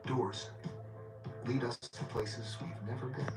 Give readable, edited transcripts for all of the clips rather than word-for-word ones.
Doors lead us to places we've never been.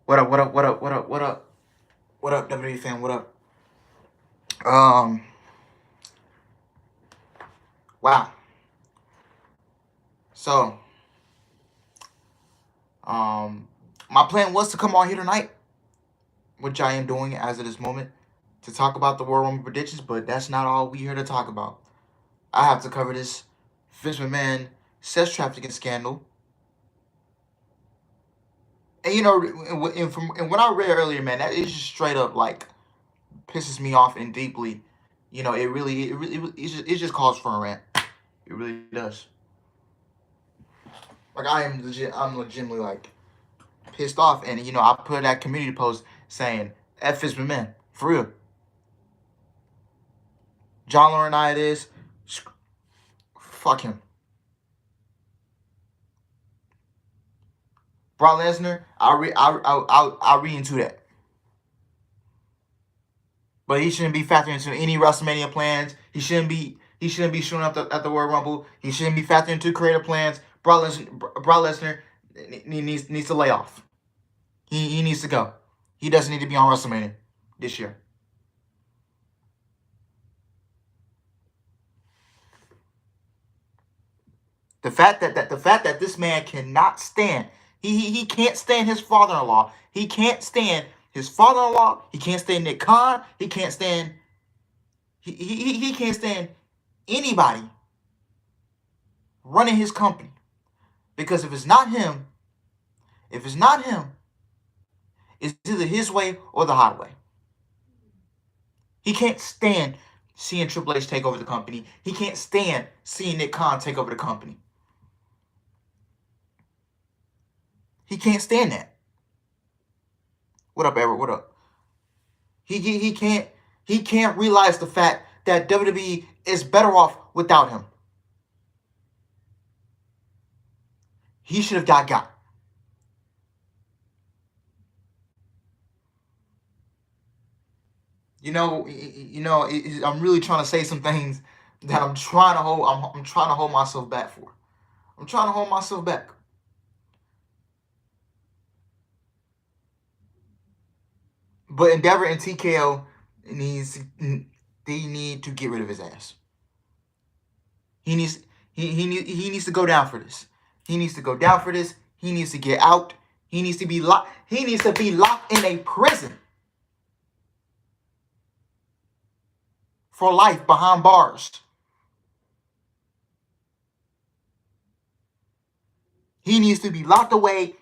What up? What up? What up? What up? What up? What up, WWE fan? What up? Um, wow. So, um, my plan was to come on here tonight, which I am doing as of this moment, to talk about the Royal Rumble predictions. But that's not all we here to talk about. I have to cover this Vince McMahon sex trafficking scandal. And and when I read earlier, man, that is just straight up like pisses me off and deeply. It just calls for a rant. It really does. Like I'm legitimately like pissed off, and I put that community post saying "F is men" for real. John Laurinaitis, fuck him. Brock Lesnar, I read into that, but he shouldn't be factoring into any WrestleMania plans. He shouldn't be showing up at the Royal Rumble. He shouldn't be factoring into creative plans. Brock Lesnar needs to lay off. He needs to go. He doesn't need to be on WrestleMania this year. The fact that this man cannot stand, he can't stand his father-in-law. He can't stand his father-in-law. He can't stand Nick Khan. He can't stand he can't stand anybody running his company. Because if it's not him, it's either his way or the highway. He can't stand seeing Triple H take over the company. He can't stand seeing Nick Khan take over the company. He can't stand that. What up, Everett? What up? He can't realize the fact that WWE is better off without him. He should have got. I'm really trying to say some things that I'm trying to hold. I'm trying to hold myself back for. I'm trying to hold myself back. But Endeavor and TKO they need to get rid of his ass. He needs to go down for this. He needs to go down for this. He needs to get out. He needs to be locked. He needs to be locked in a prison for life behind bars. He needs to be locked away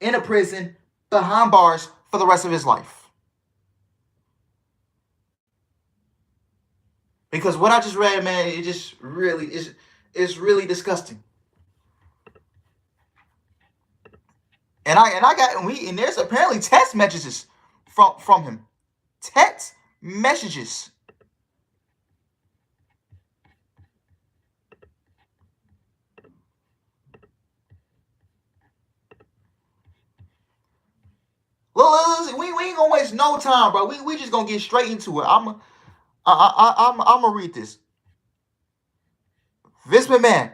in a prison behind bars for the rest of his life. Because what I just read, man, it just really is really disgusting. And there's apparently text messages from him. Text messages. Look, we ain't gonna waste no time, bro. We just gonna get straight into it. I'm gonna read this. Vince McMahon.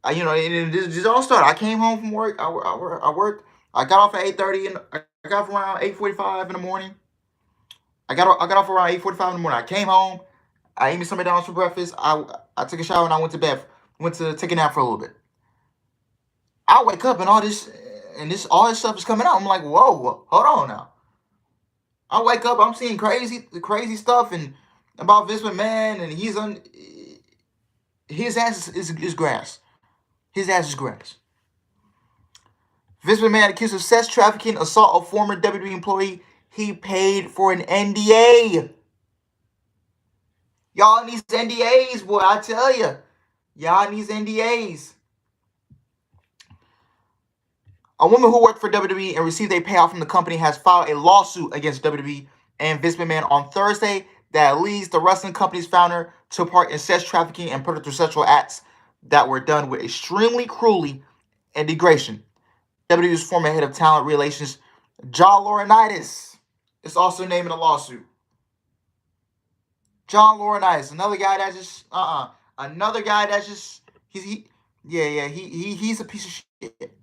This all started. I came home from work. I worked. I got off at 8:30 and I got off around 8:45 in the morning. I got off around 8:45 in the morning. I came home. I ate me some McDonald's for breakfast. I took a shower and I went to bed. Went to take a nap for a little bit. I wake up and all this stuff is coming out. I'm like, whoa, hold on now. I wake up, I'm seeing crazy stuff and about Vince McMahon, and his ass is grass. His ass is grass. Vince McMahon accused of sex trafficking, assault of former WWE employee. He paid for an NDA. Y'all need NDAs, boy. I tell you, y'all need NDAs. A woman who worked for WWE and received a payout from the company has filed a lawsuit against WWE and Vince McMahon on Thursday that leads the wrestling company's founder to part in sex trafficking and predator sexual acts that were done with extremely cruelty and degradation. WWE's former head of talent relations, John Laurinaitis, is also named in the lawsuit. John Laurinaitis, another guy that just he's a piece of shit.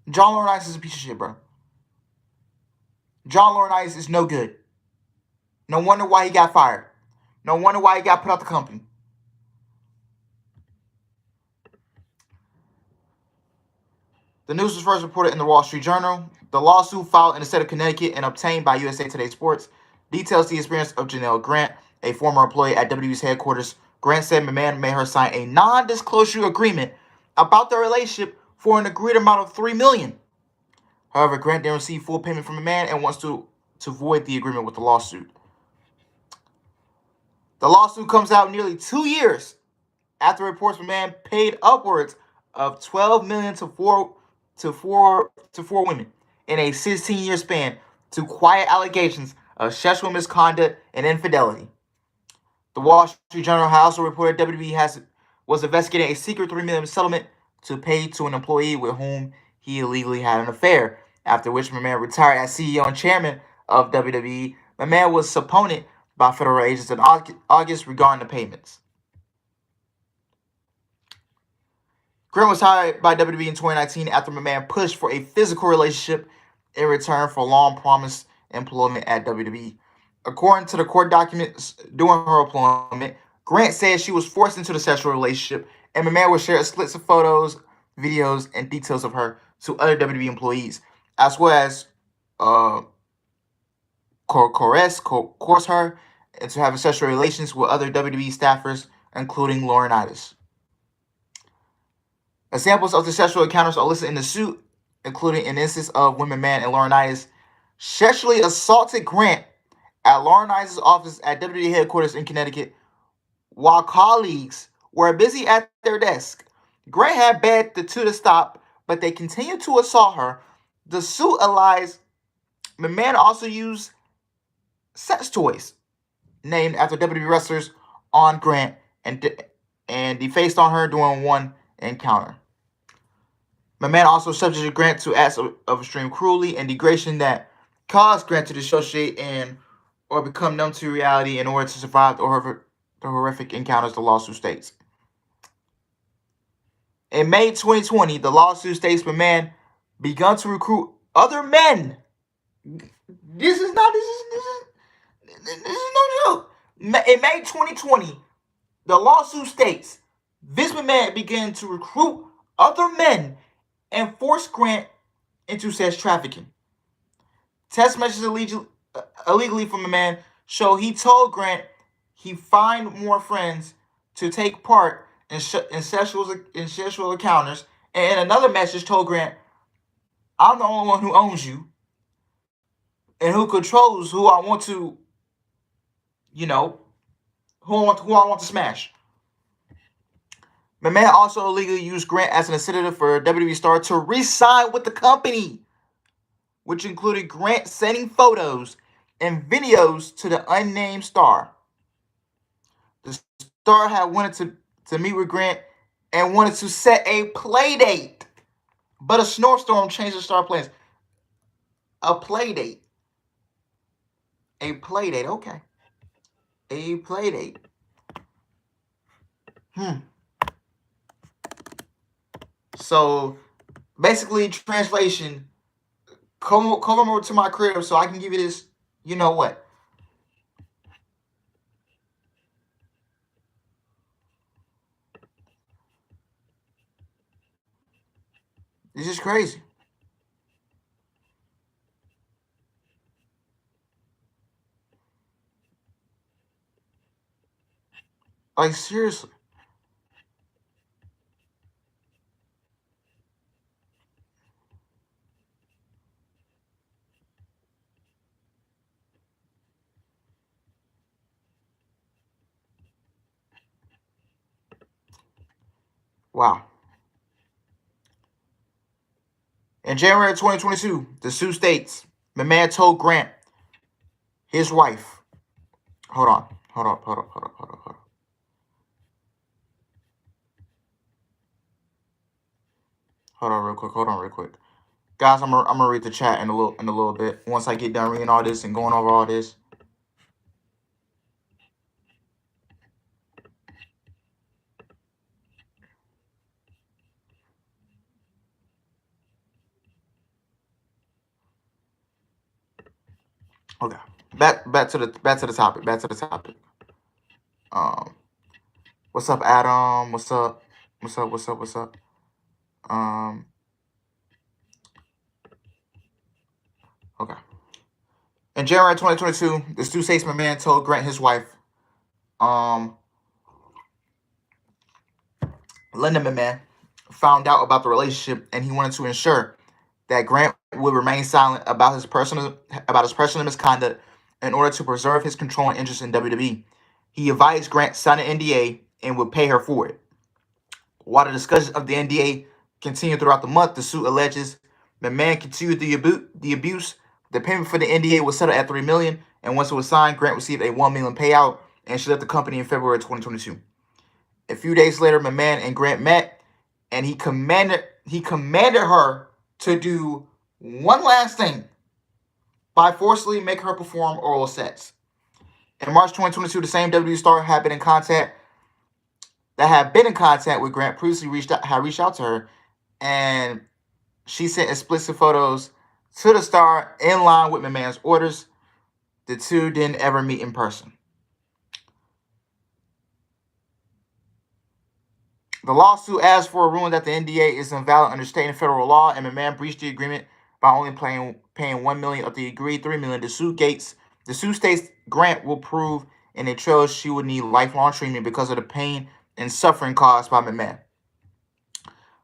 John Laurinaitis is a piece of shit, bro. John Laurinaitis is no good. No wonder why he got fired. No wonder why he got put out the company. The news was first reported in the Wall Street Journal. The lawsuit filed in the state of Connecticut and obtained by USA Today Sports details the experience of Janelle Grant, a former employee at WWE's headquarters. Grant said McMahon made her sign a non-disclosure agreement about their relationship for an agreed amount of $3 million. However, Grant didn't receive full payment from McMahon and wants to void the agreement with the lawsuit. The lawsuit comes out nearly 2 years after reports McMahon paid upwards of $12 million to four women in a 16-year span to quiet allegations of sexual misconduct and infidelity. The Wall Street Journal also reported WWE was investigating a secret $3 million settlement to pay to an employee with whom he illegally had an affair, after which McMahon retired as CEO and chairman of WWE. McMahon was subpoenaed by federal agents in August regarding the payments. Grant was hired by WWE in 2019 after McMahon pushed for a physical relationship in return for long promised employment at WWE. According to the court documents, during her employment, Grant said she was forced into the sexual relationship, and McMahon would share splits of photos, videos, and details of her to other WWE employees, as well as uh, coerce her into having sexual relations with other WWE staffers, including Laurinaitis. Examples of the sexual encounters are listed in the suit, including an instance of when McMahon and Laurinaitis sexually assaulted Grant at Laurinaitis' office at WWE headquarters in Connecticut while colleagues were busy at their desk. Grant had begged the two to stop, but they continued to assault her. The suit allies McMahon also used sex toys named after WWE wrestlers on Grant and defaced on her during one encounter. McMahon also subjected Grant to acts of extreme cruelty and degradation that caused Grant to dissociate and or become numb to reality in order to survive the horrific encounters, the lawsuit states. In May 2020, the lawsuit states McMahon begun to recruit other men. This is no joke. In May 2020, the lawsuit states Vince McMahon began to recruit other men and force Grant into sex trafficking. Text messages illegally from McMahon show he told Grant he'd find more friends to take part in sexual encounters, and in another message told Grant, "I'm the only one who owns you and who controls who I want to, who I want to smash." McMahon also illegally used Grant as an incentive for WWE star to re-sign with the company, which included Grant sending photos and videos to the unnamed star. The star had wanted to meet with Grant and wanted to set a play date, but a snowstorm changed the star plans. A play date. A play date, okay. A play date. So, basically, translation, come over to my crib so I can give you this, you know what? This is crazy. Like, seriously. Wow. In January 2022, the suit states McMahon told Grant, his wife, hold on. Hold on real quick. Guys, I'm gonna read the chat in a little bit. Once I get done reading all this and going over all this. Okay. Back to the topic. What's up, Adam? What's up? Okay. In January 2022, the Stu Statesman man told Grant his wife, Linda McMahon, found out about the relationship, and he wanted to ensure that Grant would remain silent about his personal misconduct in order to preserve his control and interest in WWE. He advised Grant sign an NDA and would pay her for it. While the discussion of the NDA continued throughout the month, the suit alleges McMahon continued the abuse. The payment for the NDA was settled at $3 million, and once it was signed, Grant received a $1 million payout, and she left the company in February 2022. A few days later, McMahon and Grant met, and he commanded her to do one last thing by forcibly making her perform oral sex. In March 2022, the same WWE star had been in contact with Grant previously reached out to her, and she sent explicit photos to the star in line with McMahon's orders. The two didn't ever meet in person. The lawsuit asks for a ruling that the NDA is invalid under state and federal law, and McMahon breached the agreement by only paying $1 million of the agreed $3 million. The suit states Grant will prove in a trial she would need lifelong treatment because of the pain and suffering caused by McMahon.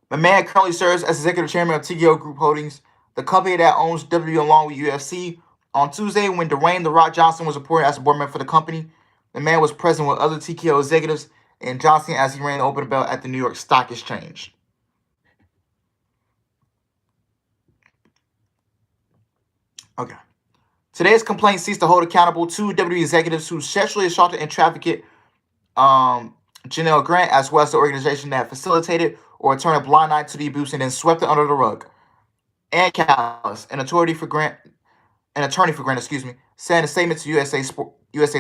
McMahon currently serves as executive chairman of TKO Group Holdings, the company that owns WWE along with UFC. On Tuesday, when Dwayne "The Rock" Johnson was appointed as a board member for the company, McMahon was present with other TKO executives and Johnson as he rang the open bell at the New York Stock Exchange. Okay. Today's complaint seeks to hold accountable two WWE executives who sexually assaulted and trafficked Janelle Grant, as well as the organization that facilitated or turned a blind eye to the abuse and then swept it under the rug. Ann Callis, an attorney for Grant, said in a statement to USA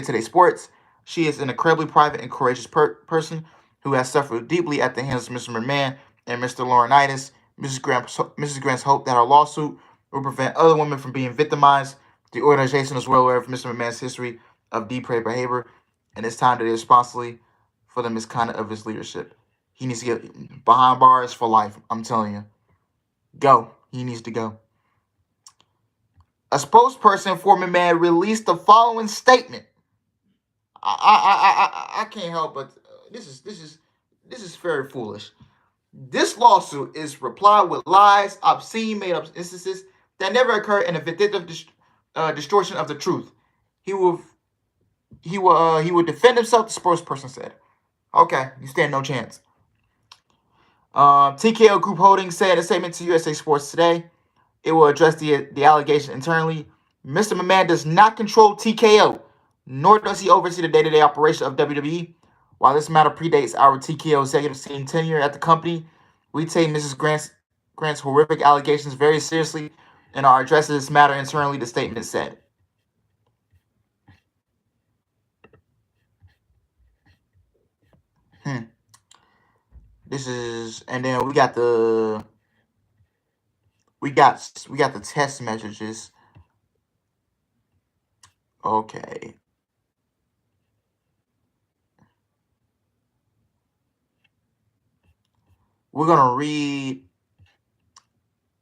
Today Sports, she is an incredibly private and courageous person who has suffered deeply at the hands of Mr. McMahon and Mr. Laurinaitis. Mrs. Grant's hope that her lawsuit will prevent other women from being victimized. The organization is well aware of Mr. McMahon's history of depraved behavior, and it's time to take responsibility for the misconduct of his leadership. He needs to get behind bars for life. I'm telling you. Go. He needs to go. A spokesperson for McMahon released the following statement. I can't help but this is very foolish. This lawsuit is replied with lies, obscene, made-up instances that never occurred, and a vindictive distortion of the truth. He will defend himself. The spokesperson said. Okay, you stand no chance. TKO Group Holdings said in a statement to USA Sports Today, it will address the allegation internally. Mr. McMahon does not control TKO, nor does he oversee the day-to-day operation of WWE. While this matter predates our TKO executive team tenure at the company, we take Mrs. Grant's horrific allegations very seriously and are addressing this matter internally, the statement said. This is, and then we got the text messages. Okay. We're gonna read.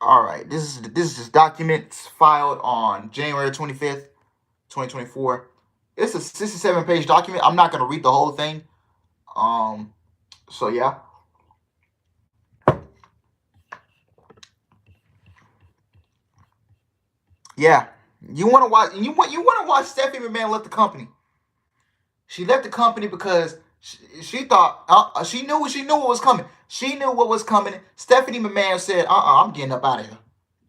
All right, this is just documents filed on January 25th, 2024. It's a 67-page document. I'm not gonna read the whole thing. So yeah. Yeah, you want to watch? You want to watch Stephanie McMahon left the company. She left the company because she thought she knew what was coming. She knew what was coming. Stephanie McMahon said, I'm getting up out of here.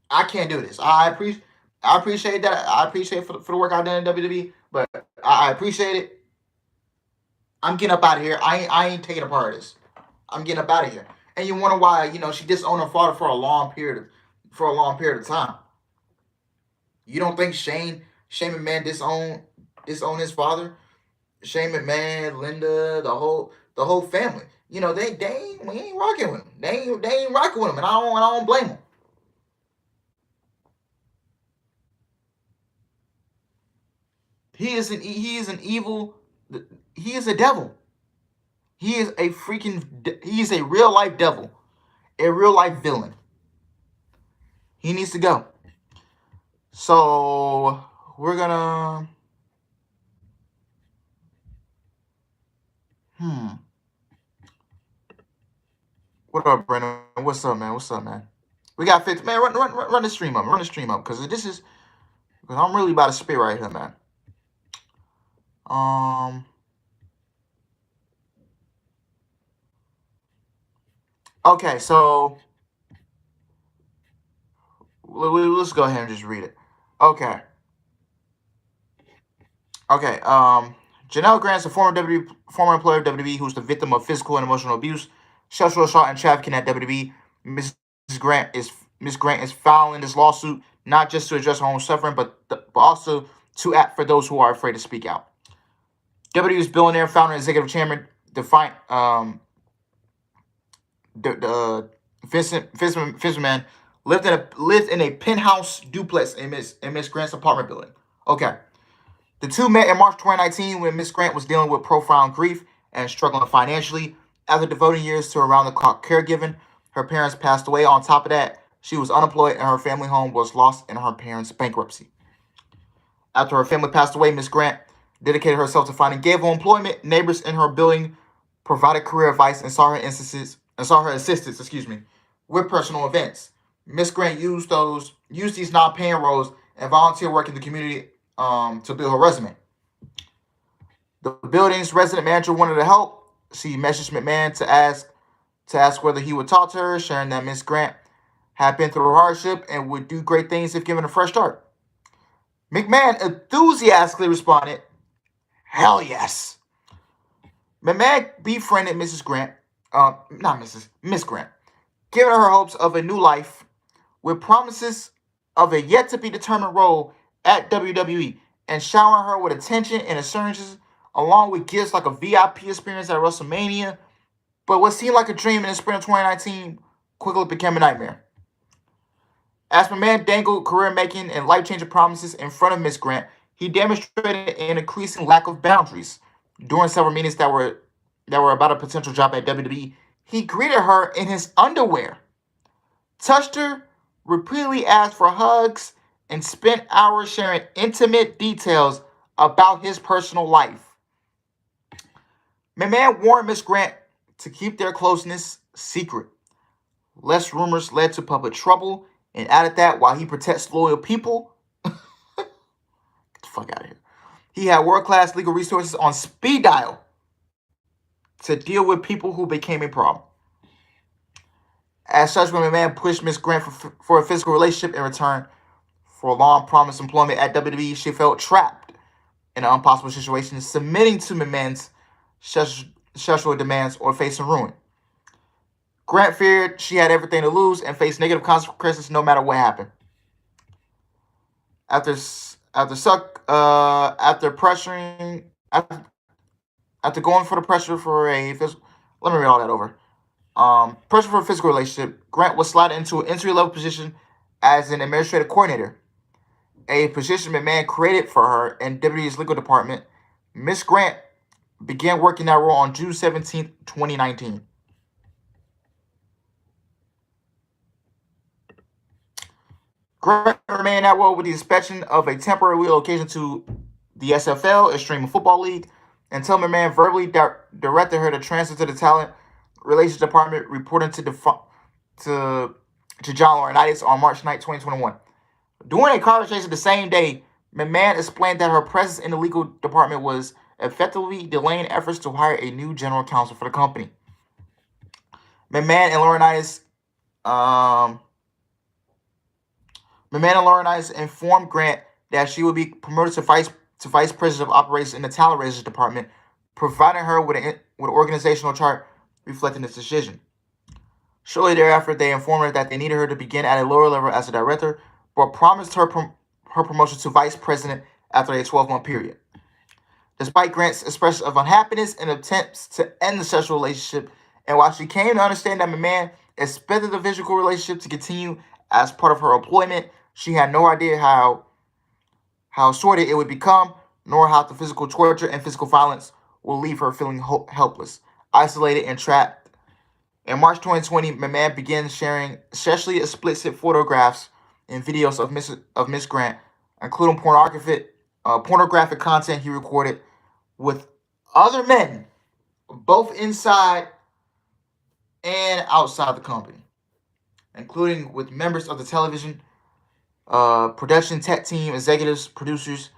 I can't do this. I appreciate that. I appreciate for the work I've done in WWE, but I appreciate it. I'm getting up out of here. I ain't taking a part of this. I'm getting up out of here. And you wonder why she disowned her father for a long period of time. You don't think Shane McMahon disowned his father? Shane McMahon, Linda, the whole family. We ain't rocking with him. They ain't rocking with him, and I don't blame them. He is an evil. He is a devil. He is a real life devil, a real life villain. He needs to go. So we're gonna. What up, Brennan? What's up, man? We got 50. Man, run the stream up. Because I'm really about to spit right here, man. Okay, so let's go ahead and just read it. Okay. Janelle Grant's a former employee of WWE who's the victim of physical and emotional abuse, sexual assault, and trafficking at WWE. Miss Grant is filing this lawsuit not just to address her own suffering, but also to act for those who are afraid to speak out. WWE's billionaire, founder, and executive chairman, Vince McMahon, lived in a penthouse duplex in Miss Grant's apartment building. Okay. The two met in March 2019 when Miss Grant was dealing with profound grief and struggling financially. After devoting years to around the clock caregiving, her parents passed away. On top of that, she was unemployed and her family home was lost in her parents' bankruptcy. After her family passed away, Miss Grant dedicated herself to finding gainful employment. Neighbors in her building provided career advice and saw her assistance, with personal events. Miss Grant used these non-paying roles and volunteer work in the community to build her resume. The building's resident manager wanted to help. She messaged McMahon to ask whether he would talk to her, sharing that Miss Grant had been through hardship and would do great things if given a fresh start. McMahon enthusiastically responded, "Hell yes." McMahon befriended Mrs. Grant, not Mrs. Miss Grant, giving her hopes of a new life with promises of a yet to be determined role at WWE and showering her with attention and assurances, along with gifts like a VIP experience at WrestleMania. But what seemed like a dream in the spring of 2019 quickly became a nightmare. As McMahon dangled career-making and life-changing promises in front of Miss Grant, he demonstrated an increasing lack of boundaries. During several meetings that were about a potential job at WWE, he greeted her in his underwear, touched her, repeatedly asked for hugs, and spent hours sharing intimate details about his personal life. McMahon warned Miss Grant to keep their closeness secret, lest rumors led to public trouble, and added that while he protects loyal people, get the fuck out of here, he had world-class legal resources on speed dial to deal with people who became a problem. As such, when McMahon pushed Miss Grant for a physical relationship in return for long-promised employment at WWE, she felt trapped in an impossible situation, submitting to McMahon's sexual demands or facing ruin. Grant feared she had everything to lose and faced negative consequences no matter what happened. After going for the pressure for a physical, let me read all that over. Pressure for a physical relationship, Grant was slotted into an entry-level position as an administrative coordinator, a position McMahon created for her in WWE's legal department. Miss Grant began working that role on June 17th, 2019. Grant remained in that role with the exception of a temporary relocation to the SFL, Extreme Football League, until McMahon verbally directed her to transfer to the Talent Relations Department, reporting to John Laurinaitis on March 9, 2021. During a conversation the same day, McMahon explained that her presence in the legal department was effectively delaying efforts to hire a new general counsel for the company. McMahon and Laurinaitis informed Grant that she would be promoted to vice president of operations in the talent relations department, providing her with an organizational chart reflecting this decision. Shortly thereafter, they informed her that they needed her to begin at a lower level as a director, but promised her promotion to vice president after a 12-month period. Despite Grant's expression of unhappiness and attempts to end the sexual relationship, and while she came to understand that McMahon expected the physical relationship to continue as part of her employment, she had no idea how sordid it would become, nor how the physical torture and physical violence will leave her feeling helpless, isolated, and trapped. In March 2020, McMahon began sharing sexually explicit photographs and videos of Miss Grant, including pornographic content he recorded with other men, both inside and outside the company, including with members of the television production tech team, executives, producers,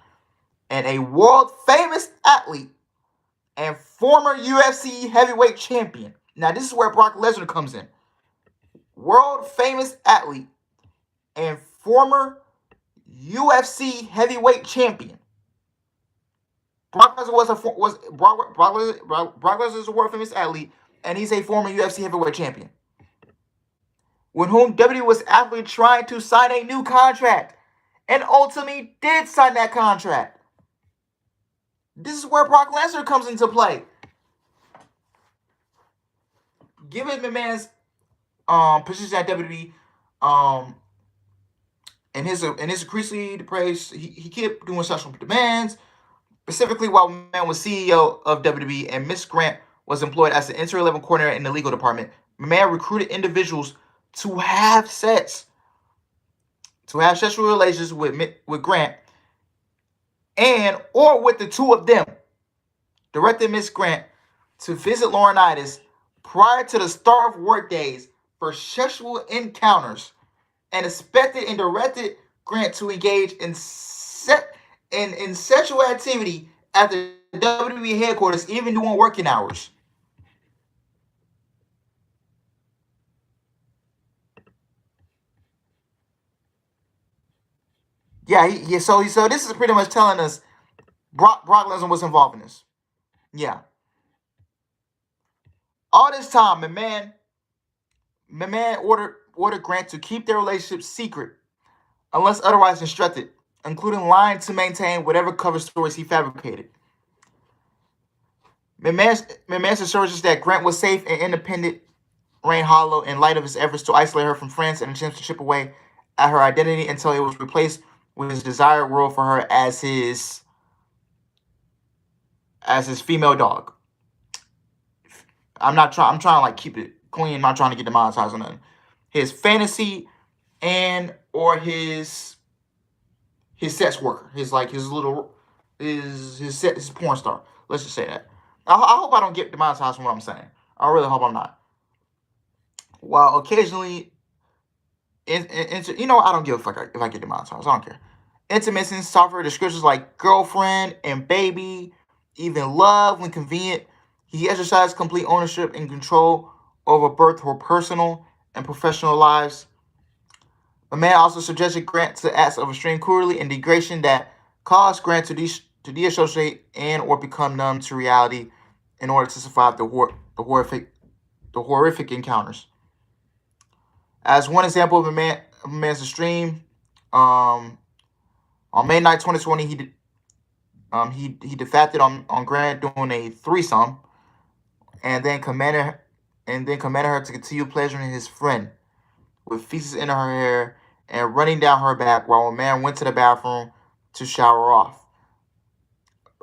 and a world-famous athlete and former UFC heavyweight champion. Now, this is where Brock Lesnar comes in. World-famous athlete and former UFC heavyweight champion. Brock Lesnar Brock Lesnar is a world-famous athlete, and he's a former UFC heavyweight champion, with whom WWE was actively trying to sign a new contract, and ultimately did sign that contract. This is where Brock Lesnar comes into play. Given McMahon's position at WWE, Um, in his increasingly depraved, he kept doing sexual demands. Specifically, while McMahon was CEO of WWE and Miss Grant was employed as the inter-level coordinator in the legal department, McMahon recruited individuals to have sex, to have sexual relations with Grant, and or with the two of them. Directed Miss Grant to visit Laurinaitis prior to the start of work days for sexual encounters, and expected and directed Grant to engage in sexual activity at the WWE headquarters, even during working hours. Yeah, so this is pretty much telling us Brock Lesnar was involved in this. Yeah. All this time, my man ordered Grant to keep their relationship secret unless otherwise instructed, including lying to maintain whatever cover stories he fabricated. McMahon's assurances that Grant was safe and independent rang hollow in light of his efforts to isolate her from friends and attempt to chip away at her identity until it was replaced with his desired role for her as his female dog. I'm trying to like keep it clean. I'm not trying to get demonetized or nothing. His fantasy and or his sex worker, his porn star. Let's just say that. I hope I don't get demonetized from what I'm saying. I really hope I'm not. While occasionally, I don't give a fuck if I get demonetized. I don't care. Intimacy software descriptions like girlfriend and baby, even love when convenient. He exercised complete ownership and control over both her personal and professional lives. The man also suggested Grant to acts of extreme cruelty and degradation that caused Grant to deassociate and or become numb to reality in order to survive the horrific encounters. As one example of a man's extreme, on May 9, 2020, he defected on Grant doing a threesome, and then commanded her to continue pleasuring his friend with feces in her hair and running down her back while a man went to the bathroom to shower off.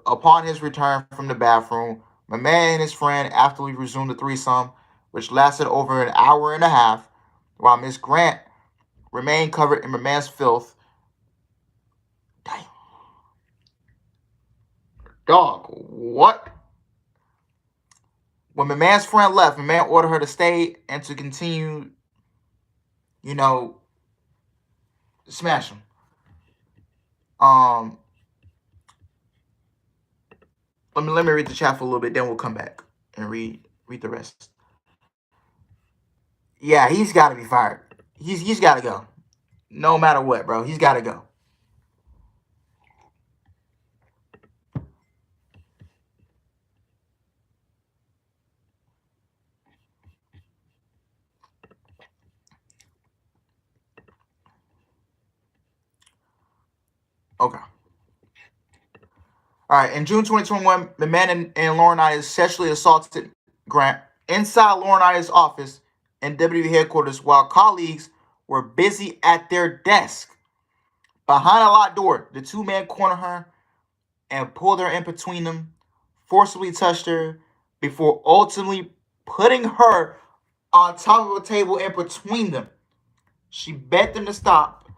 Upon his return from the bathroom, my man and his friend afterly resumed the threesome, which lasted over an hour and a half, while Miss Grant remained covered in my man's filth. Damn. Dog, what? When my man's friend left, my man ordered her to stay and to continue, smash him. Let me read the chat for a little bit, then we'll come back and read the rest. Yeah, he's got to be fired. He's got to go. No matter what, bro. He's got to go. Okay. All right. In June 2021, the man and Laurinaitis sexually assaulted Grant inside Laurinaitis' office in WWE headquarters while colleagues were busy at their desk. Behind a locked door, the two men cornered her and pulled her in between them, forcibly touched her before ultimately putting her on top of a table in between them. She begged them to stop,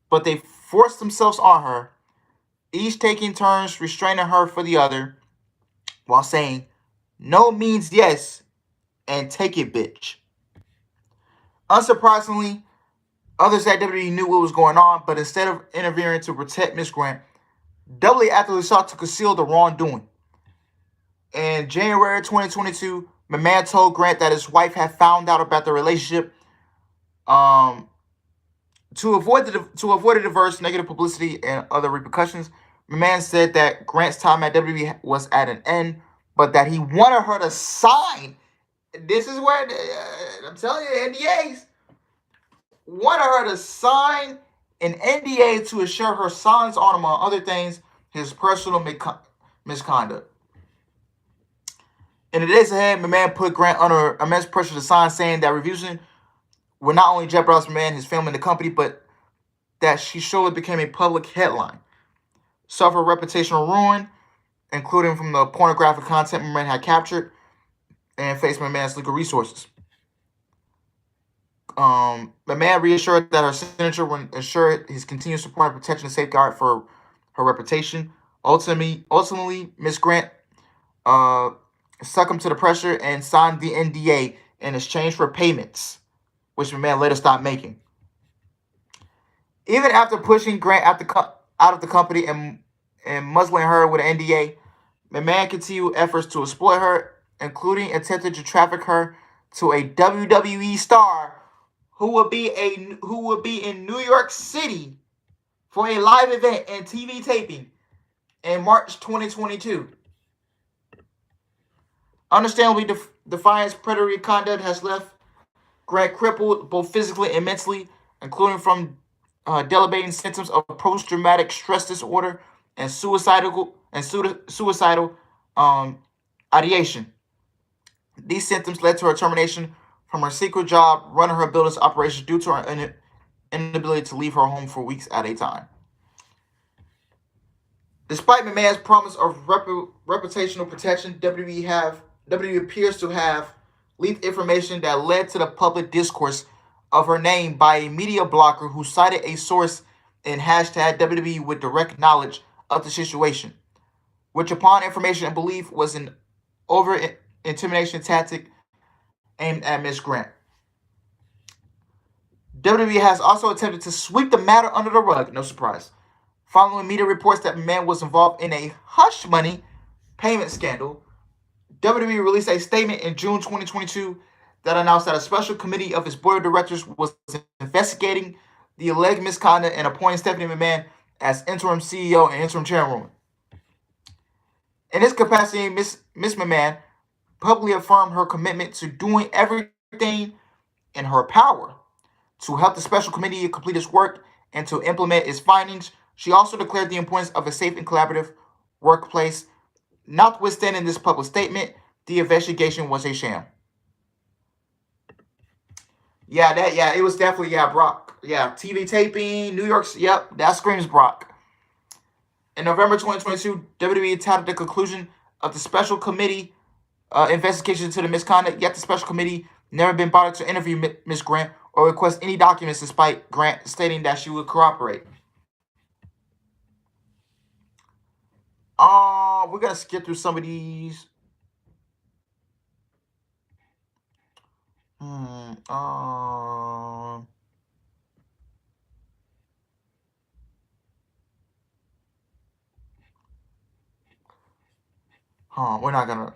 but they forced themselves on her, each taking turns restraining her for the other, while saying, "No means yes, and take it, bitch." Unsurprisingly, others at WWE knew what was going on, but instead of interfering to protect Miss Grant, doubly actively sought to conceal the wrongdoing. In January 2022, McMahon told Grant that his wife had found out about the relationship. To avoid the diverse negative publicity and other repercussions, McMahon said that Grant's time at WWE was at an end, but that he wanted her to sign. This is where I'm telling you, NDAs. Wanted her to sign an NDA to assure her son's on, among other things, his personal misconduct. In the days ahead, McMahon put Grant under immense pressure to sign, saying that refusing would not only jeopardize McMahon, his family, and the company, but that she surely became a public headline. Suffered reputational ruin, including from the pornographic content McMahon had captured, and faced McMahon's legal resources. McMahon reassured that her signature would ensure his continued support and protection and safeguard for her reputation. Ultimately, Miss Grant uh, succumbed to the pressure and signed the NDA in exchange for payments, which McMahon later stopped making. Even after pushing Grant out of the company and muzzling her with an NDA, McMahon continued efforts to exploit her, including attempting to traffic her to a WWE star who would be in New York City for a live event and TV taping in March 2022. Understandably, Defiant's predatory conduct has left Grant crippled both physically and mentally, including from debilitating symptoms of post-traumatic stress disorder and suicidal ideation. These symptoms led to her termination from her secret job running her business operations due to her inability to leave her home for weeks at a time. Despite McMahon's promise of reputational protection, WWE appears to have leaked information that led to the public discourse of her name by a media blogger who cited a source in hashtag WWE with direct knowledge of the situation, which upon information and belief was an over-intimidation tactic aimed at Miss Grant. WWE has also attempted to sweep the matter under the rug, no surprise, following media reports that McMahon was involved in a hush money payment scandal. WWE released a statement in June 2022 that announced that a special committee of its board of directors was investigating the alleged misconduct and appointing Stephanie McMahon as interim CEO and interim chairwoman. In this capacity, Miss McMahon publicly affirmed her commitment to doing everything in her power to help the special committee complete its work and to implement its findings. She also declared the importance of a safe and collaborative workplace. Notwithstanding this public statement, the investigation was a sham. It was definitely, Brock. Yeah, TV taping, New York, yep, that screams Brock. In November 2022, WWE touted the conclusion of the special committee investigation into the misconduct, yet the special committee never been bothered to interview Ms. Grant or request any documents despite Grant stating that she would cooperate. We're going to skip through some of these. We're not gonna.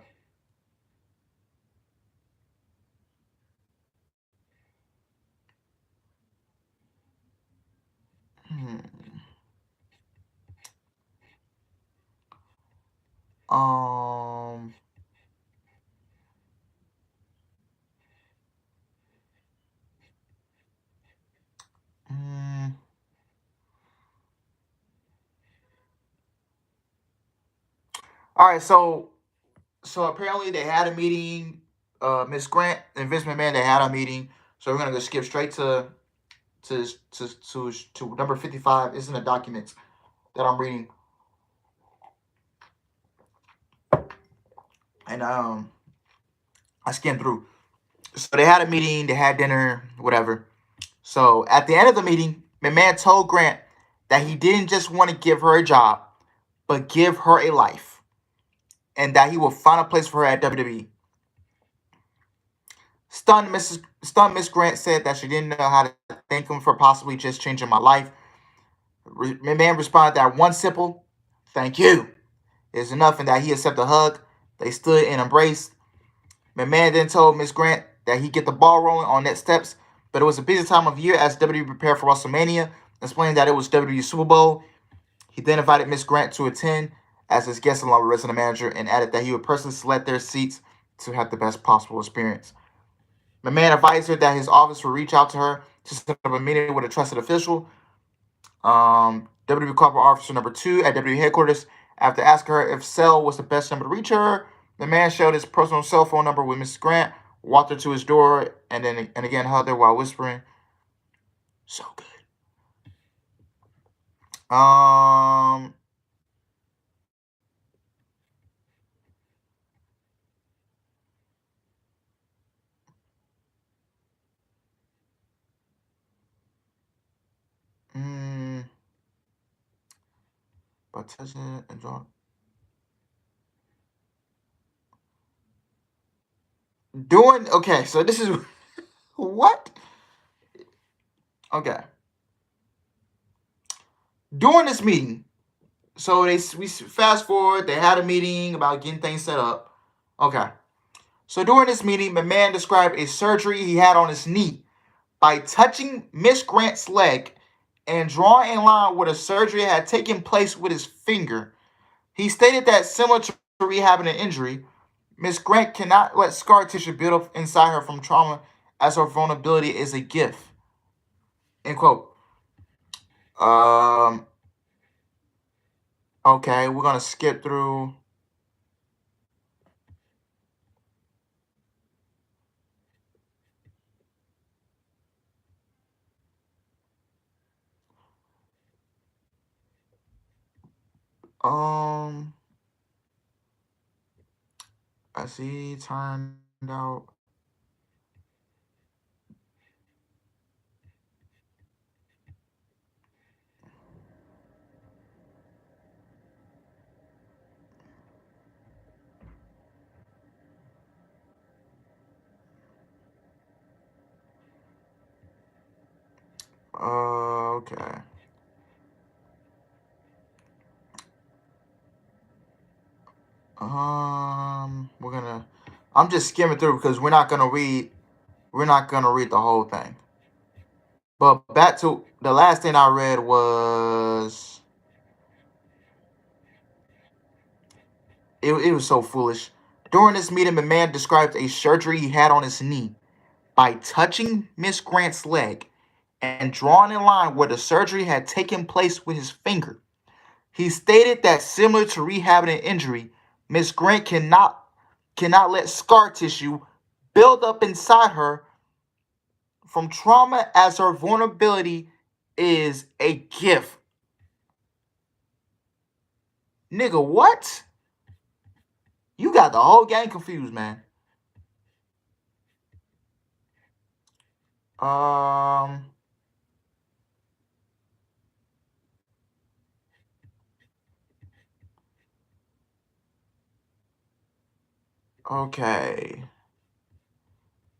All right, so apparently they had a meeting. Miss Grant and Vince McMahon, they had a meeting. So we're gonna go skip straight to number 55. It's in the documents that I'm reading, and I skimmed through. So they had a meeting, they had dinner, whatever. So at the end of the meeting, McMahon told Grant that he didn't just want to give her a job, but give her a life, and that he will find a place for her at WWE. Stunned Miss Grant said that she didn't know how to thank him for possibly just changing my life. McMahon responded that one simple "thank you" is enough, and that he accepted a hug. They stood and embraced. McMahon then told Miss Grant that he'd get the ball rolling on next steps, but it was a busy time of year as WWE prepared for WrestleMania, explaining that it was WWE Super Bowl. He then invited Miss Grant to attend as his guest along with resident manager and added that he would personally select their seats to have the best possible experience. McMahon advised her that his office would reach out to her to set up a meeting with a trusted official. WWE corporate officer number 2 at WWE headquarters. After asking her if cell was the best number to reach her, the man showed his personal cell phone number with Miss Grant, walked her to his door, and again hugged her while whispering, "So good." Um. Mm, but touching and drawing. Doing okay. So this is what? Okay. During this meeting, so we fast forward. They had a meeting about getting things set up. Okay. So during this meeting, McMahon described a surgery he had on his knee by touching Miss Grant's leg and drawing a line where the surgery had taken place with his finger. He stated that similar to rehabbing an injury, Miss Grant cannot let scar tissue build up inside her from trauma as her vulnerability is a gift. End quote. Um. Okay, we're gonna skip through. Um. I see. Turned out. Okay. We're gonna. I'm just skimming through because we're not gonna read. We're not gonna read the whole thing. But back to the last thing I read was it was so foolish. During this meeting, the man described a surgery he had on his knee by touching Miss Grant's leg and drawing a line where the surgery had taken place with his finger. He stated that similar to rehabbing an injury, Miss Grant cannot let scar tissue build up inside her from trauma as her vulnerability is a gift. Nigga, what? You got the whole gang confused, man. Um. Okay.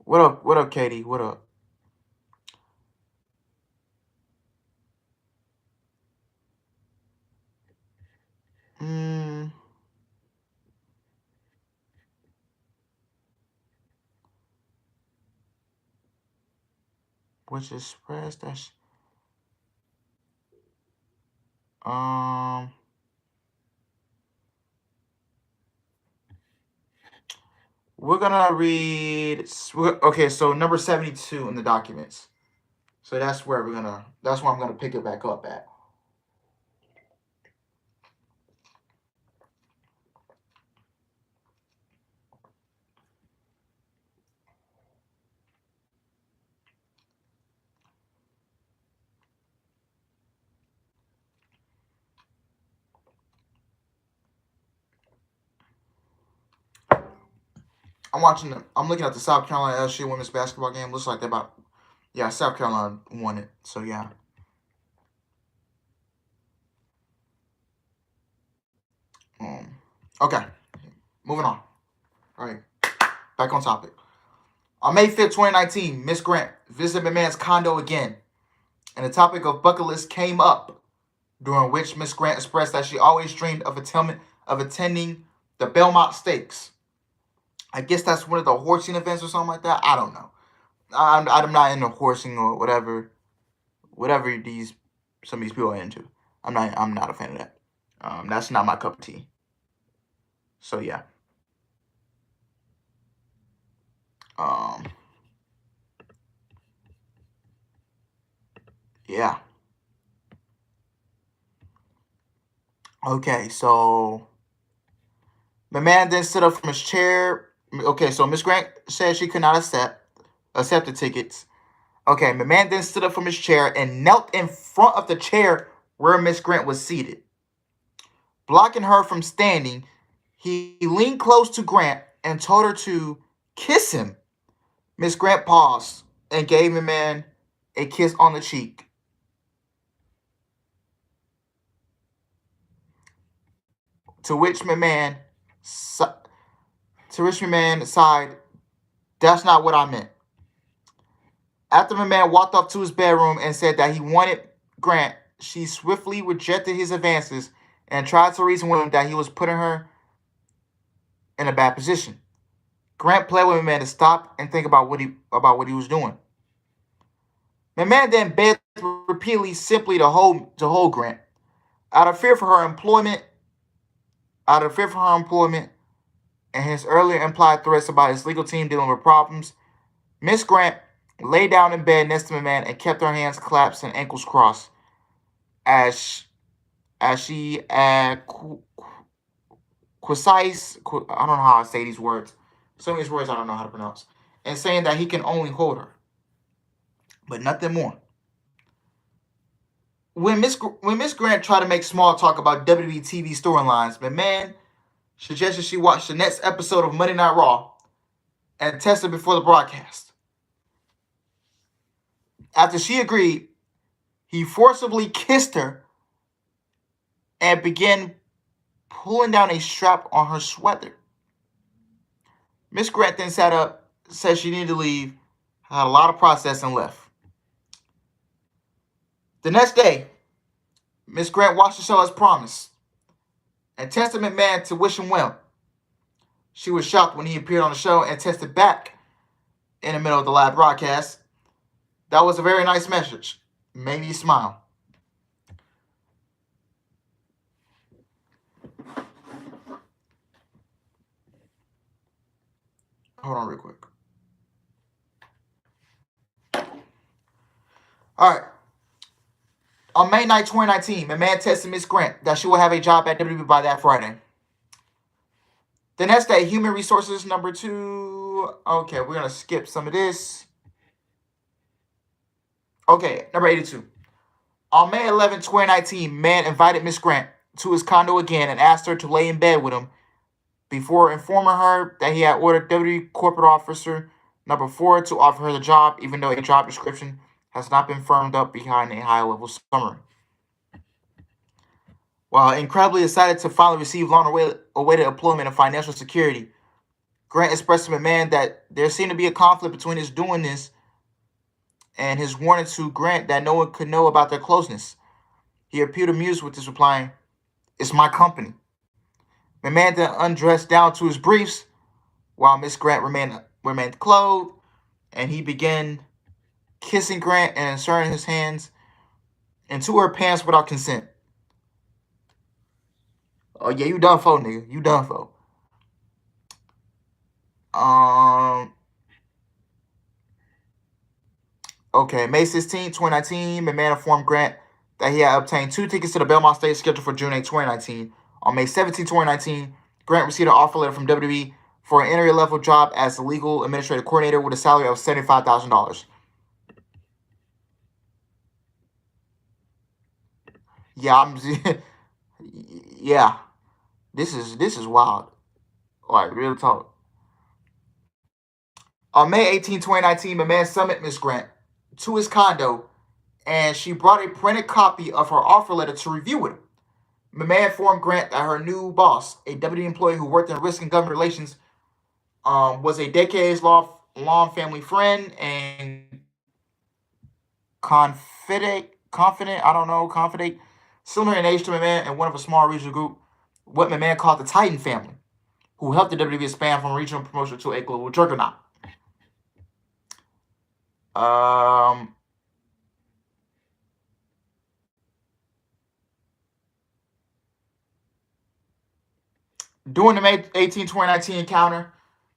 What up? What up, Katie? What up? Hmm. Which express that. Um. We're gonna read. Okay, so number 72 in the documents. So that's where we're gonna. That's where I'm gonna pick it back up at. I'm watching them. I'm looking at the South Carolina LSU women's basketball game. Looks like they're about. Yeah, South Carolina won it. So yeah. Okay. Moving on. All right. Back on topic. On May 5th, 2019, Miss Grant visited McMahon's condo again, and the topic of bucket list came up, during which Miss Grant expressed that she always dreamed of attending the Belmont Stakes. I guess that's one of the horsing events or something like that. I don't know. I'm not into horsing or whatever some of these people are into. I'm not a fan of that. That's not my cup of tea. So yeah. Um, yeah. Okay, so McMahon then stood up from his chair. Okay, so Miss Grant said she could not accept the tickets. Okay, McMahon then stood up from his chair and knelt in front of the chair where Miss Grant was seated. Blocking her from standing, he leaned close to Grant and told her to kiss him. Miss Grant paused and gave McMahon a kiss on the cheek. To which McMahon, sighed, "That's not what I meant." After McMahon walked up to his bedroom and said that he wanted Grant, she swiftly rejected his advances and tried to reason with him that he was putting her in a bad position. Grant pled with McMahon to stop and think about what he was doing. McMahon then begged repeatedly simply to hold Grant. Out of fear for her employment and his earlier implied threats about his legal team dealing with problems, Miss Grant lay down in bed next to McMahon and kept her hands clasped and ankles crossed as she precise, I don't know how I say these words. Some of these words I don't know how to pronounce. And saying that he can only hold her, but nothing more. When Miss Grant tried to make small talk about WWE TV storylines, McMahon suggested she watch the next episode of Monday Night Raw and test it before the broadcast. After she agreed, he forcibly kissed her and began pulling down a strap on her sweater. Miss Grant then sat up, said she needed to leave, had a lot of process, and left. The next day, Miss Grant watched the show as promised and texted McMahon to wish him well. She was shocked when he appeared on the show and texted back in the middle of the live broadcast. That was a very nice message. Made me smile. Hold on real quick. All right. On May 9, 2019, McMahon texted Miss Grant that she will have a job at WWE by that Friday. The next day, Human Resources number 2. Okay, we're going to skip some of this. Okay, number 82. On May 11, 2019, McMahon invited Miss Grant to his condo again and asked her to lay in bed with him before informing her that he had ordered WWE Corporate Officer number 4 to offer her the job, even though a job description has not been firmed up behind a high-level summary. While incredibly excited to finally receive long-awaited employment and financial security, Grant expressed to McMahon that there seemed to be a conflict between his doing this and his warning to Grant that no one could know about their closeness. He appeared amused with this, replying, "It's my company." McMahon then undressed down to his briefs while Miss Grant remained clothed, and he began kissing Grant and inserting his hands into her pants without consent. Oh yeah, you done for, nigga. You done for. Okay, May 16, 2019, McMahon informed Grant that he had obtained 2 tickets to the Belmont Stage scheduled for June 8, 2019. On May 17, 2019, Grant received an offer letter from WWE for an entry-level job as the legal administrative coordinator with a salary of $75,000. Yeah, yeah. This is wild. Like, real talk. On May 18, 2019, McMahon summoned Miss Grant to his condo, and she brought a printed copy of her offer letter to review with him. McMahon informed Grant that her new boss, a WWE employee who worked in risk and government relations, was a decades-long family friend and confidant, similar in age to McMahon and one of a small regional group, what McMahon called the Titan family, who helped the WWE expand from a regional promotion to a global juggernaut. During the May 18, 2019 encounter,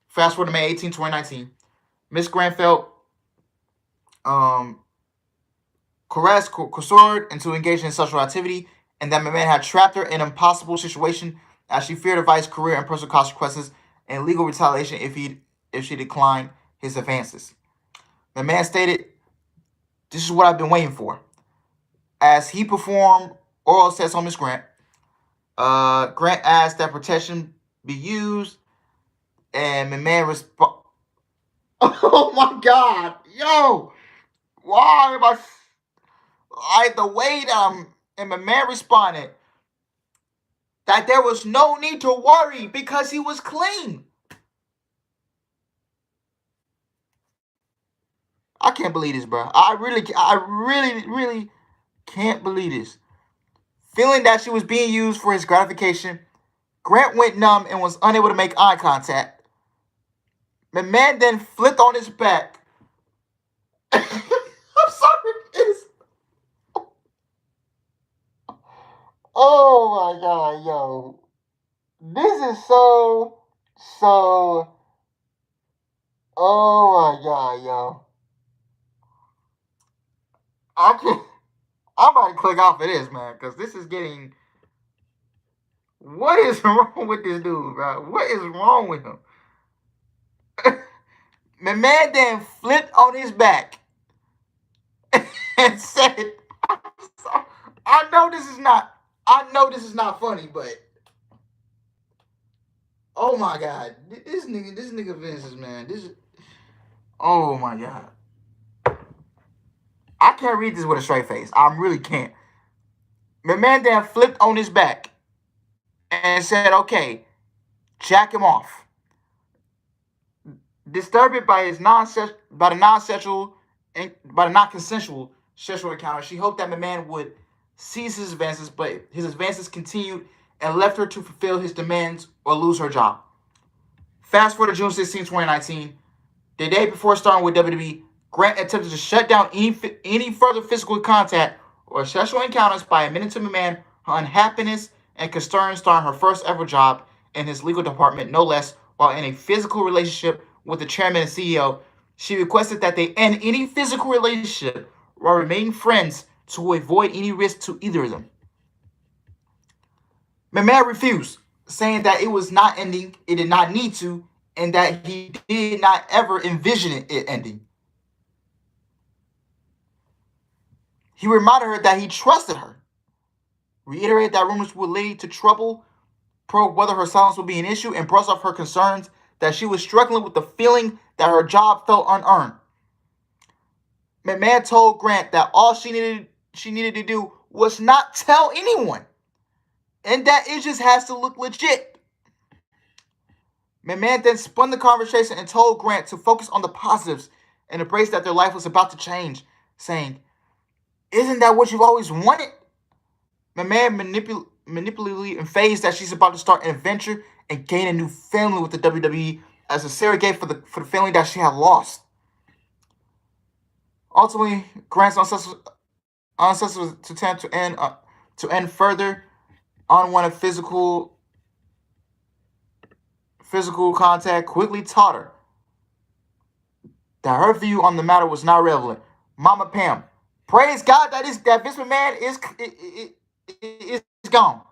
fast forward to May 18, 2019, Miss Grant felt coerced into engaging in sexual activity, and that McMahon had trapped her in an impossible situation as she feared advice, career, and personal consequences and legal retaliation if she declined his advances. McMahon stated, "This is what I've been waiting for." As he performed oral sex on Miss Grant, Grant asked that protection be used, and McMahon responded. Oh my God, yo, why am I the way that and McMahon responded that there was no need to worry because he was clean. I can't believe this, bro. I really can't believe this. Feeling that she was being used for his gratification, Grant went numb and was unable to make eye contact. McMahon then flipped on his back. I'm sorry. Oh my God, yo. This is so. Oh my God, yo. I can't. I'm about to click off of this, man, because this is getting. What is wrong with this dude, bro? What is wrong with him? My man then flipped on his back and said, "I know this is not. I know this is not funny, but oh my God, this nigga Vince, man. This is. Oh my God, I can't read this with a straight face. I really can't." My man then flipped on his back and said, "Okay, jack him off." Disturbed by his by the non-consensual sexual encounter, she hoped that McMahon would cease his advances, but his advances continued and left her to fulfill his demands or lose her job. Fast forward to June 16, 2019, the day before starting with WWE, Grant attempted to shut down any further physical contact or sexual encounters by admitting to McMahon her unhappiness and concern starting her first ever job in his legal department, no less, while in a physical relationship with the chairman and CEO. She requested that they end any physical relationship while remaining friends to avoid any risk to either of them. McMahon refused, saying that it was not ending, it did not need to, and that he did not ever envision it ending. He reminded her that he trusted her, reiterated that rumors would lead to trouble, probed whether her silence would be an issue, and brushed off her concerns that she was struggling with the feeling that her job felt unearned. McMahon told Grant that all she needed to do was not tell anyone, and that it just has to look legit. McMahon then spun the conversation and told Grant to focus on the positives and embrace that their life was about to change, saying, "Isn't that what you've always wanted?" McMahon manipulatively phased that she's about to start an adventure and gain a new family with the WWE as a surrogate for the family that she had lost. Ultimately, Grant's unsuccessful attempt to end further unwanted physical contact quickly taught her that her view on the matter was not relevant. Mama Pam, praise God that Vince McMahon is gone.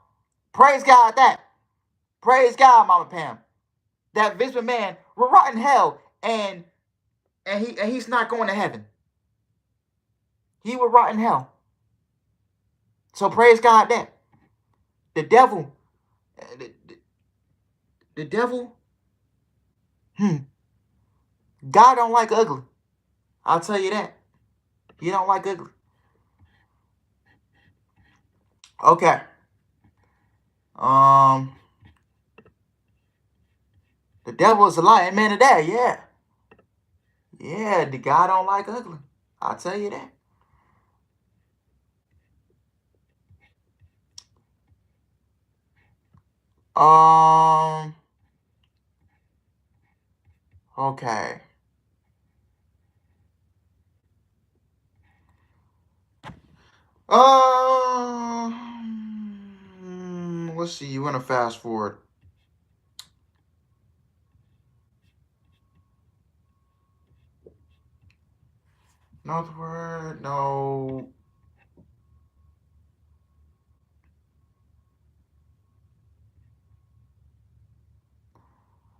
Praise God that. Praise God, Mama Pam, that Vince McMahon will rot in hell and he's not going to heaven. He will rot in hell. So praise God that. The devil, the, the devil, God don't like ugly. I'll tell you that. He don't like ugly. Okay. The devil is a liar, man of that, yeah. Yeah, the God don't like ugly. I'll tell you that. Okay. Let's see. You want to fast forward? Northward, no.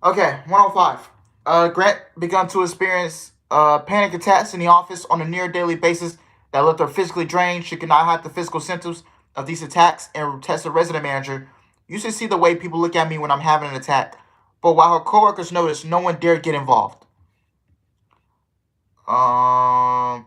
Okay, 105. Grant began to experience panic attacks in the office on a near daily basis that left her physically drained. She could not hide the physical symptoms of these attacks and tested resident manager. You should see the way people look at me when I'm having an attack. But while her coworkers noticed, no one dared get involved. Um,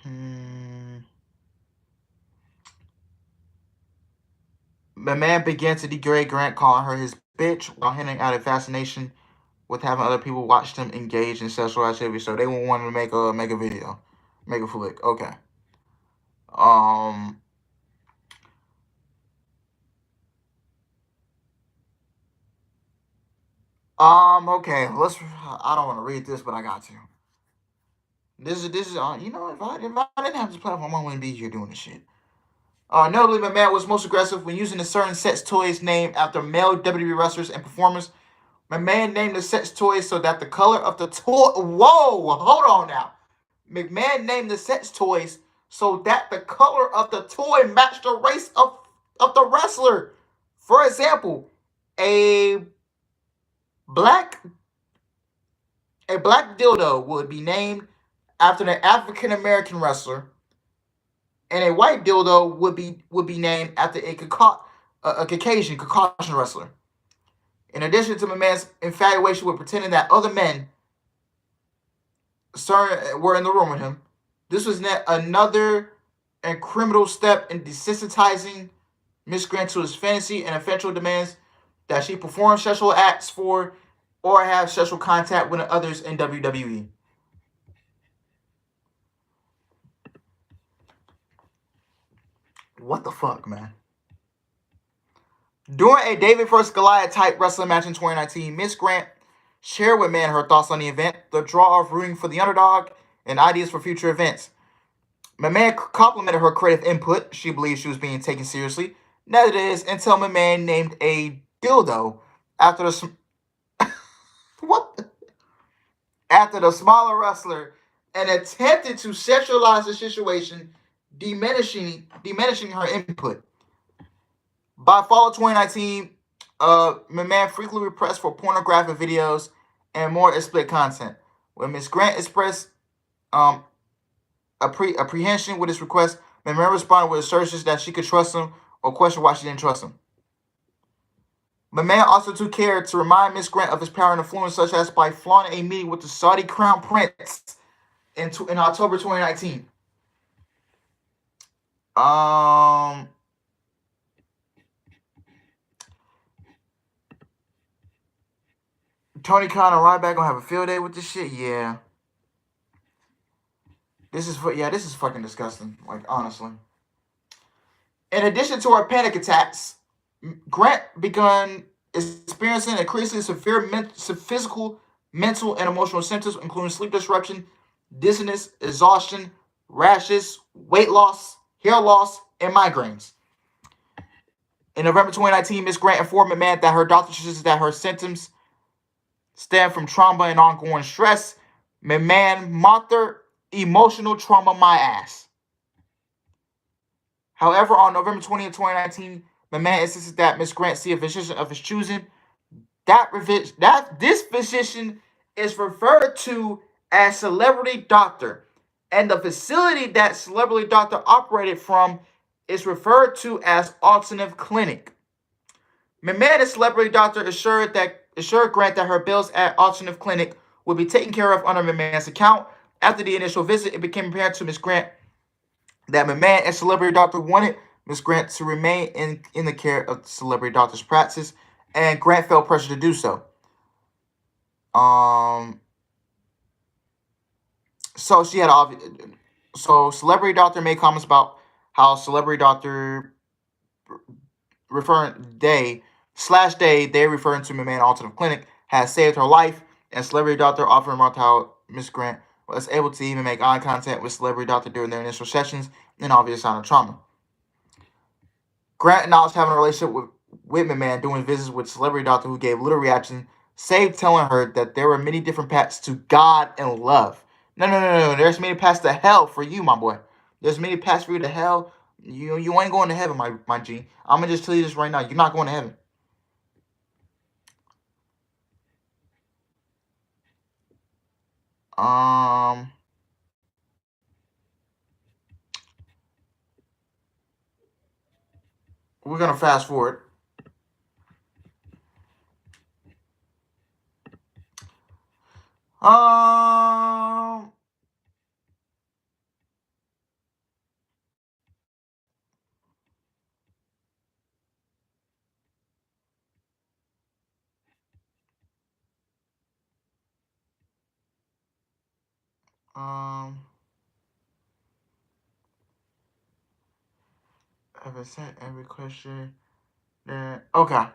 hmm. The man began to degrade Grant, calling her his bitch while hinting at a fascination with having other people watch them engage in sexual activity. So they would want to make a video, make a flick. Okay. Um. Okay. Let's. I don't want to read this, but I got to. This is. You know, if I didn't have this platform, I wouldn't be here doing this shit. Notably, McMahon was most aggressive when using a certain sex toys named after male WWE wrestlers and performers. McMahon named the sex toys so that the color of the toy. Whoa, hold on now. McMahon named the sex toys so that the color of the toy matched the race of the wrestler. For example, a black a black dildo would be named after an African American wrestler, and a white dildo would be named after a Caucasian wrestler. In addition to McMahon's infatuation with pretending that other men were in the room with him, this was another and criminal step in desensitizing Miss Grant to his fantasy and eventual demands that she perform sexual acts for or have sexual contact with others in WWE. What the fuck, man? During a David vs. Goliath type wrestling match in 2019, Miss Grant shared with McMahon her thoughts on the event, the draw of rooting for the underdog, and ideas for future events. McMahon complimented her creative input. She believed she was being taken seriously. That it is until McMahon named a dildo after the what after the smaller wrestler and attempted to sexualize the situation, diminishing her input. By fall of 2019, McMahon frequently requests for pornographic videos and more explicit content. When Miss Grant expressed apprehension with his request, McMahon responded with assertions that she could trust him or question why she didn't trust him. McMahon also took care to remind Miss Grant of his power and influence, such as by flaunting a meeting with the Saudi Crown Prince in October 2019. Tony Khan and Ryback gonna have a field day with this shit. Yeah. This is fucking disgusting. Like, honestly. In addition to her panic attacks, Grant began experiencing increasingly severe physical, mental, and emotional symptoms, including sleep disruption, dizziness, exhaustion, rashes, weight loss, hair loss, and migraines. In November 2019, Ms. Grant informed McMahon that her doctor suggested that her symptoms stem from trauma and ongoing stress. McMahon mocked her, emotional trauma my ass. However, on November 20th, 2019, McMahon insisted that Ms. Grant see a physician of his choosing. This physician is referred to as celebrity doctor, and the facility that celebrity doctor operated from is referred to as alternative clinic. McMahon and celebrity doctor assured Grant that her bills at alternative clinic would be taken care of under McMahon's account. After the initial visit, it became apparent to Ms. Grant that McMahon and celebrity doctor wanted Ms. Grant to remain in the care of the celebrity doctor's practice, and Grant felt pressure to do so. So she had celebrity doctor made comments about how celebrity doctor referring day referring to McMahon alternative clinic has saved her life, and celebrity doctor often remarked how Miss Grant was able to even make eye contact with celebrity doctor during their initial sessions, an obvious sign of trauma. Grant acknowledged having a relationship with McMahon doing visits with celebrity doctor who gave little reaction, save telling her that there were many different paths to God and love. No. There's many paths to hell for you, my boy. There's many paths for you to hell. You ain't going to heaven, my G. I'm gonna just tell you this right now. You're not going to heaven. Um, we're gonna fast forward. Um, um, have I sent every question? Okay.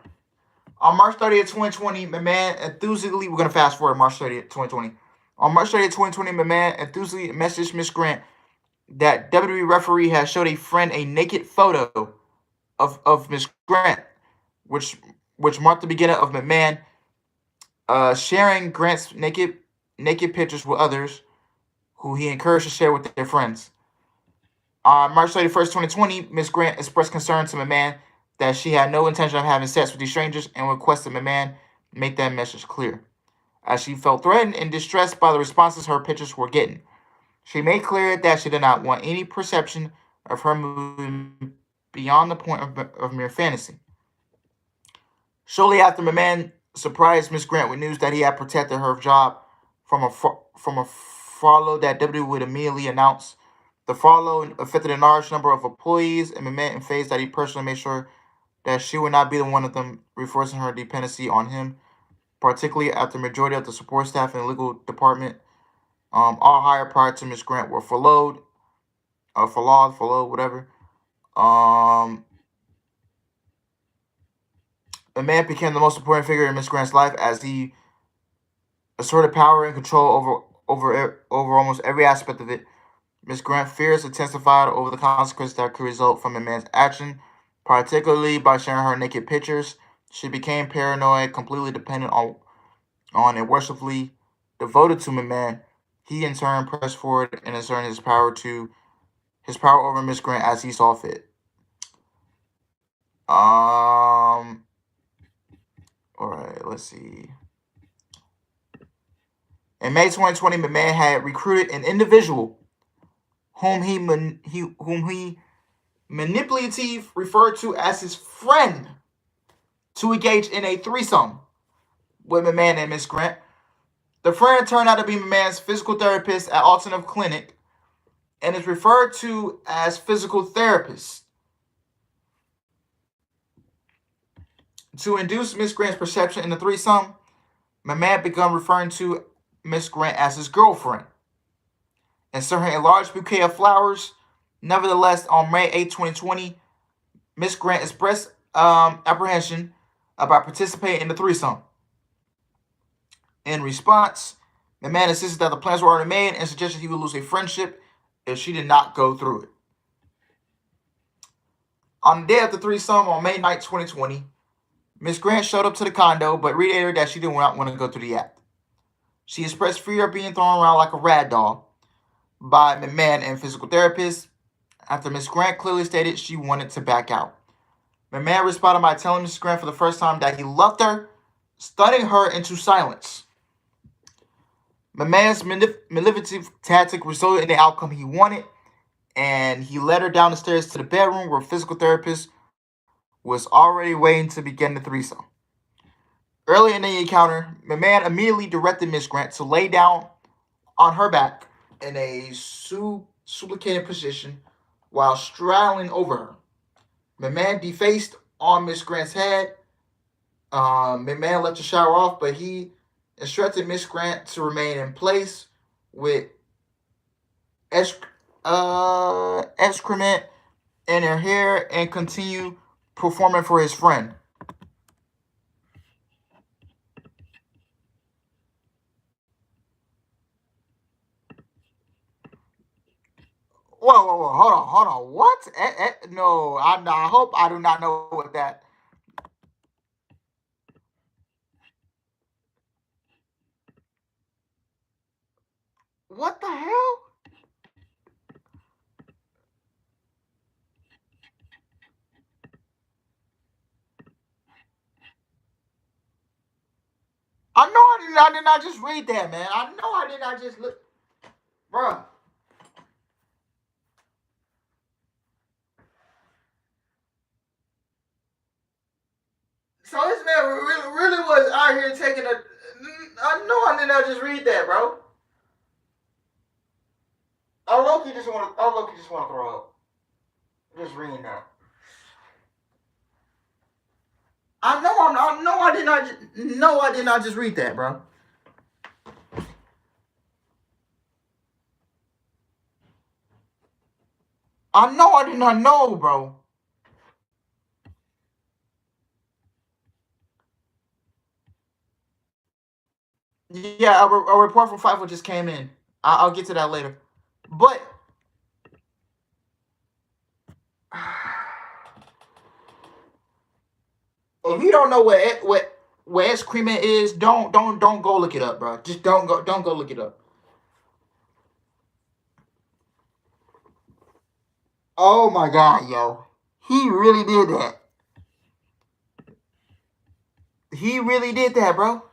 On March 30th, 2020, McMahon enthusiastically, we're going to fast forward March 30th, 2020. On March 30th, 2020, McMahon enthusiastically messaged Miss Grant that WWE referee has showed a friend a naked photo of Miss Grant, which marked the beginning of McMahon sharing Grant's naked pictures with others who he encouraged to share with their friends. On March 31st, 2020, Miss Grant expressed concern to McMahon that she had no intention of having sex with these strangers and requested McMahon make that message clear. As she felt threatened and distressed by the responses her pictures were getting, she made clear that she did not want any perception of her moving beyond the point of mere fantasy. Shortly after, McMahon surprised Miss Grant with news that he had protected her job from a furlough that WWE would immediately announce. The furlough affected a large number of employees, and McMahon faced that he personally made sure that she would not be the one of them, reinforcing her dependency on him, particularly after the majority of the support staff in the legal department, all hired prior to Miss Grant, were furloughed, whatever. Um, McMahon became the most important figure in Miss Grant's life as he asserted power and control over almost every aspect of it. Miss Grant's fears intensified over the consequences that could result from McMahon's action, particularly by sharing her naked pictures. She became paranoid, completely dependent on and worshipfully devoted to McMahon. He in turn pressed forward and asserted his power over Miss Grant as he saw fit. All right, let's see. In May 2020, McMahon had recruited an individual whom he manipulative referred to as his friend to engage in a threesome with McMahon and Miss Grant. The friend turned out to be McMahon's physical therapist at Alternative Clinic and is referred to as physical therapist. To induce Miss Grant's perception in the threesome, McMahon began referring to Miss Grant as his girlfriend and sent her a large bouquet of flowers. Nevertheless, on May 8, 2020, Miss Grant expressed apprehension about participating in the threesome. In response, McMahon insisted that the plans were already made and suggested he would lose a friendship if she did not go through it. On the day of the threesome, on May 9, 2020, Miss Grant showed up to the condo but reiterated that she did not want to go through the act. She expressed fear of being thrown around like a rag doll by McMahon and physical therapist after Miss Grant clearly stated she wanted to back out. McMahon responded by telling Miss Grant for the first time that he loved her, stunning her into silence. McMahon's manipulative tactic resulted in the outcome he wanted, and he led her down the stairs to the bedroom where physical therapist was already waiting to begin the threesome. Early in the encounter, McMahon immediately directed Miss Grant to lay down on her back in a supplicating position while straddling over her. McMahon defaced on Miss Grant's head. McMahon let the shower off, but he instructed Miss Grant to remain in place with excrement in her hair and continue performing for his friend. Whoa, hold on. What? No, I hope I do not know what that. What the I know I did not just read that, man. I know I did not just look, bruh. So this man really was out here taking a. I know I did not just read that, bro. I low-key just want to throw up. Just reading that. I know I did not. No, I did not just read that, bro. I know I did not know, bro. Yeah, a report from FIFA just came in. I'll get to that later. But if you don't know what excrement is, don't go look it up, bro. Just don't go look it up. Oh my god, yo, he really did that. He really did that, bro.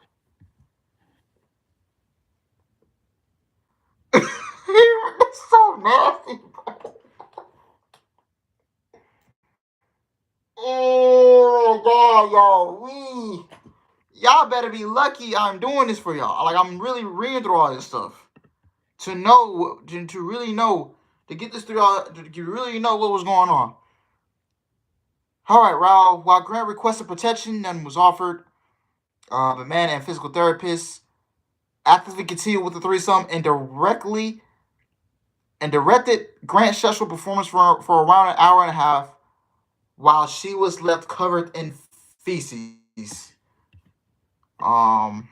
That's so nasty, bro. Oh my god, yo, y'all better be lucky I'm doing this for y'all. Like I'm really reading through all this stuff to know to really know to get this through all to really know what was going on. All right, Raul. While Grant requested protection, none was offered. McMahon and physical therapists actively continued with the threesome and directed Grant's sexual performance for around an hour and a half, while she was left covered in feces. Um,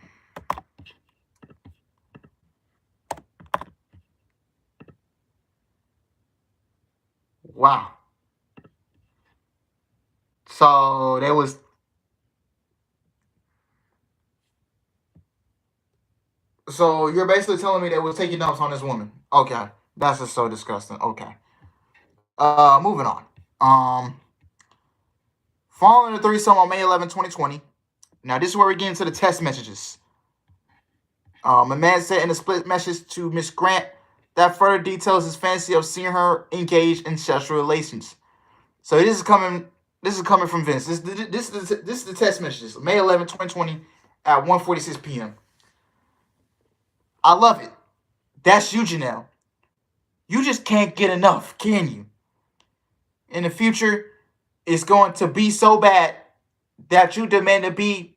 wow. So there was. So you're basically telling me they was taking dumps on this woman. Okay, that's just so disgusting. Okay. Moving on. Um, Following the threesome on May 11, 2020. Now this is where we get into the text messages. A man said in a split message to Miss Grant that further details his fantasy of seeing her engaged in sexual relations. So this is coming. This is coming from Vince. This is the text messages. May 11, 2020 at 1:46 p.m. I love it. That's you, Janelle. You just can't get enough, can you? In the future, it's going to be so bad that you demand to be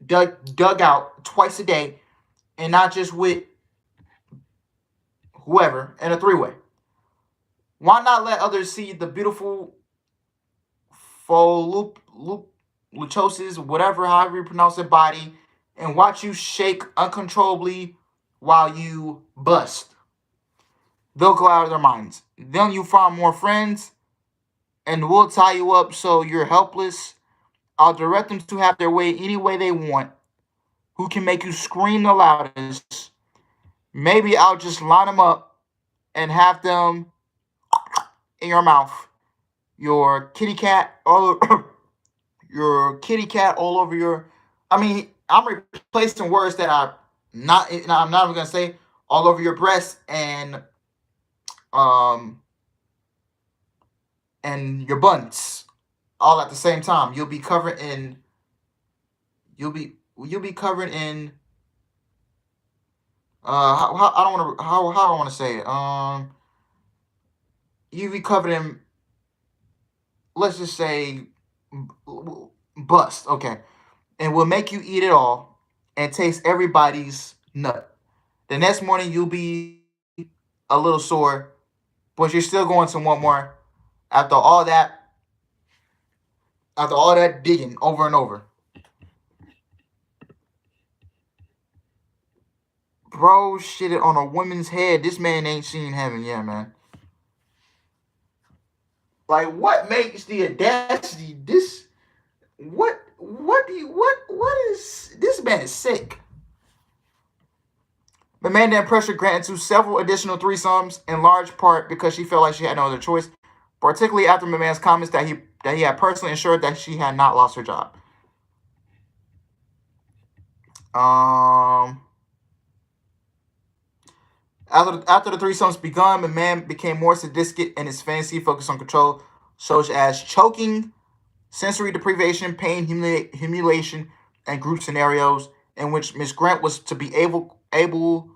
dug out twice a day and not just with whoever in a three-way. Why not let others see the beautiful luchosis, whatever, however you pronounce it, body, and watch you shake uncontrollably while you bust? They'll go out of their minds. Then you find more friends, and we'll tie you up so you're helpless. I'll direct them to have their way any way they want. Who can make you scream the loudest? Maybe I'll just line them up and have them in your mouth. Your kitty cat, all your kitty cat all over your. I mean, I'm replacing words that I'm not even gonna say all over your breast um and your buns all at the same time. You'll be covered in how I don't want to how I want to say it. You'll be covered in, let's just say, bust. Okay, and we'll make you eat it all and taste everybody's nut. The next morning you'll be a little sore, but you're still going to want more after all that digging over and over. Bro, shit it on a woman's head. This man ain't seen heaven yet, man. Like, what makes the audacity? What is this man is sick. The man then pressured Grant into several additional threesomes, in large part because she felt like she had no other choice, particularly after McMahon's comments that he had personally ensured that she had not lost her job. Um, after the threesomes begun, McMahon became more sadistic in his fantasy, focused on control, such as choking, sensory deprivation, pain, humiliation, and group scenarios in which Miss Grant was to be able to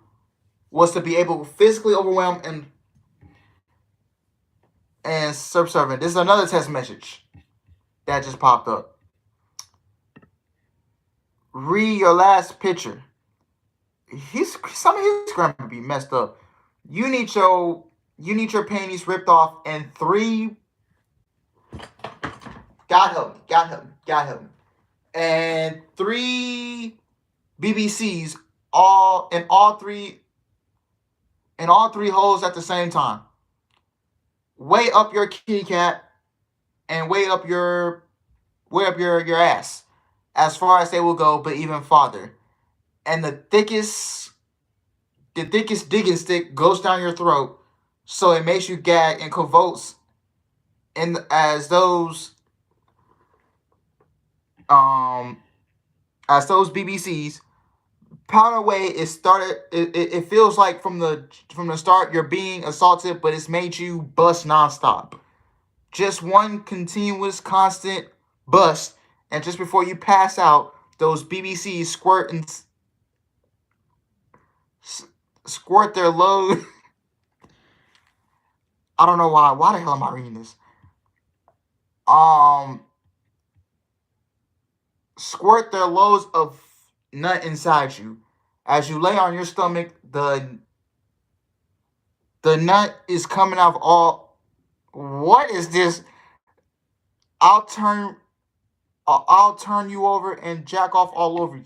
physically overwhelm and subservient. This is another text message that just popped up. Read your last picture. Some of his grammar be messed up. You need your panties ripped off and three. God help me. God help me. God help me. And three BBCs all three holes at the same time. Way up your kitty cat and way up your ass, as far as they will go, but even farther. And the thickest digging stick goes down your throat, so it makes you gag and convulse, in um as those BBCs pound away. It feels like from the start you're being assaulted, but it's made you bust nonstop. Just one continuous constant bust, and just before you pass out, those BBCs squirt their load. I don't know why. Why the hell am I reading this? Um, Squirt their loads of nut inside you. As you lay on your stomach, the nut is coming out of all. What is this? I'll turn I'll turn you over and jack off all over you.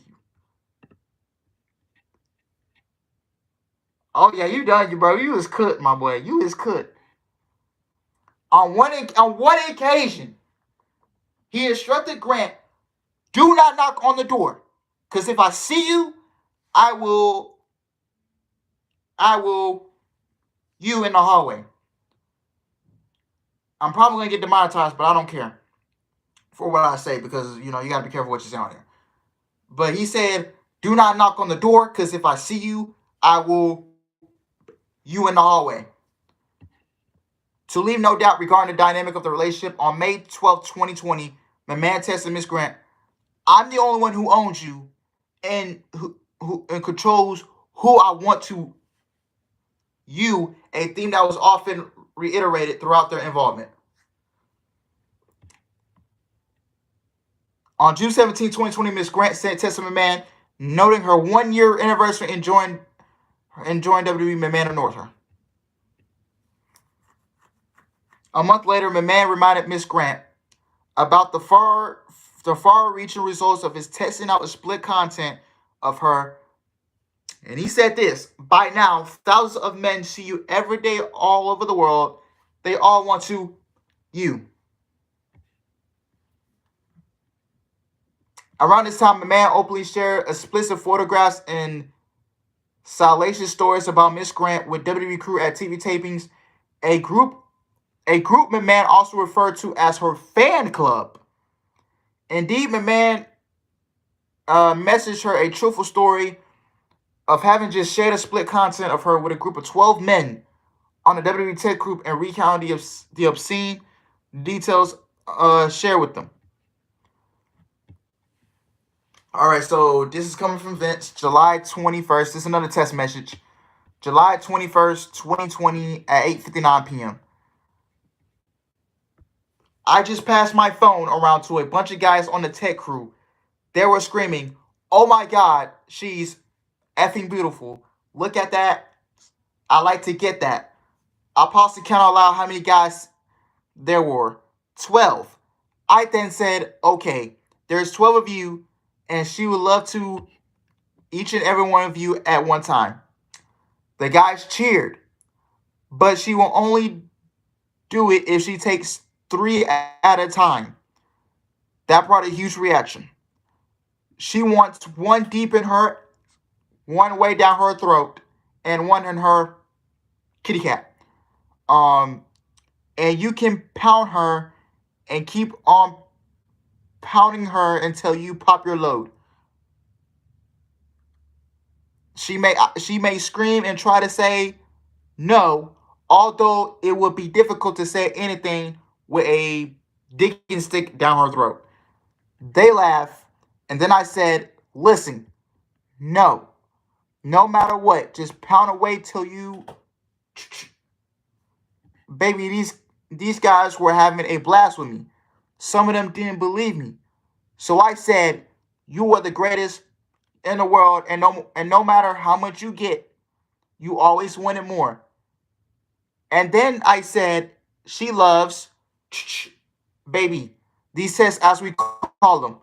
Oh yeah, you done, you bro. You was cooked, my boy. You was cooked. On one occasion, he instructed Grant, "Do not knock on the door, because if I see you, I will you in the hallway." I'm probably gonna get demonetized, but I don't care for what I say, because you gotta be careful what you say on here. But he said, "Do not knock on the door, because if I see you, I will you in the hallway." To leave no doubt regarding the dynamic of the relationship, on May 12th, 2020, McMahon texted Miss Grant, "I'm the only one who owns you and who and controls who I want to you," a theme that was often reiterated throughout their involvement. On June 17, 2020, Miss Grant sent text to McMahon noting her 1 year anniversary and joined WWE. McMahon ignored her. A month later, McMahon reminded Miss Grant about the far-reaching results of his testing out the split content of her. And he said this: "By now, thousands of men see you every day all over the world. They all want to you." Around this time, McMahon openly shared explicit photographs and salacious stories about Miss Grant with WWE crew at TV tapings, a group McMahon also referred to as her fan club. Indeed, McMahon messaged her a truthful story of having just shared a split content of her with a group of 12 men on the WWE tech group and recounted the obscene details shared with them. All right, so this is coming from Vince, July 21st. This is another text message. July 21st, 2020 at 8:59 p.m. "I just passed my phone around to a bunch of guys on the tech crew. They were screaming, 'Oh my God, she's effing beautiful. Look at that. I like to get that.' I paused to count out loud how many guys there were. 12. I then said, 'Okay, there's 12 of you, and she would love to each and every one of you at one time.' The guys cheered, but she will only do it if she takes 3 at a time. That brought a huge reaction. She wants one deep in her, one way down her throat, and one in her kitty cat. And you can pound her and keep on pounding her until you pop your load." She may scream and try to say no, although it would be difficult to say anything with a dick and stick down her throat. They laugh, and then I said, "Listen, no, no matter what, just pound away till you." Baby, these guys were having a blast with me. Some of them didn't believe me. So I said, "You are the greatest in the world, and no matter how much you get, you always want it more." And then I said, "She loves baby. These tests, as we call them,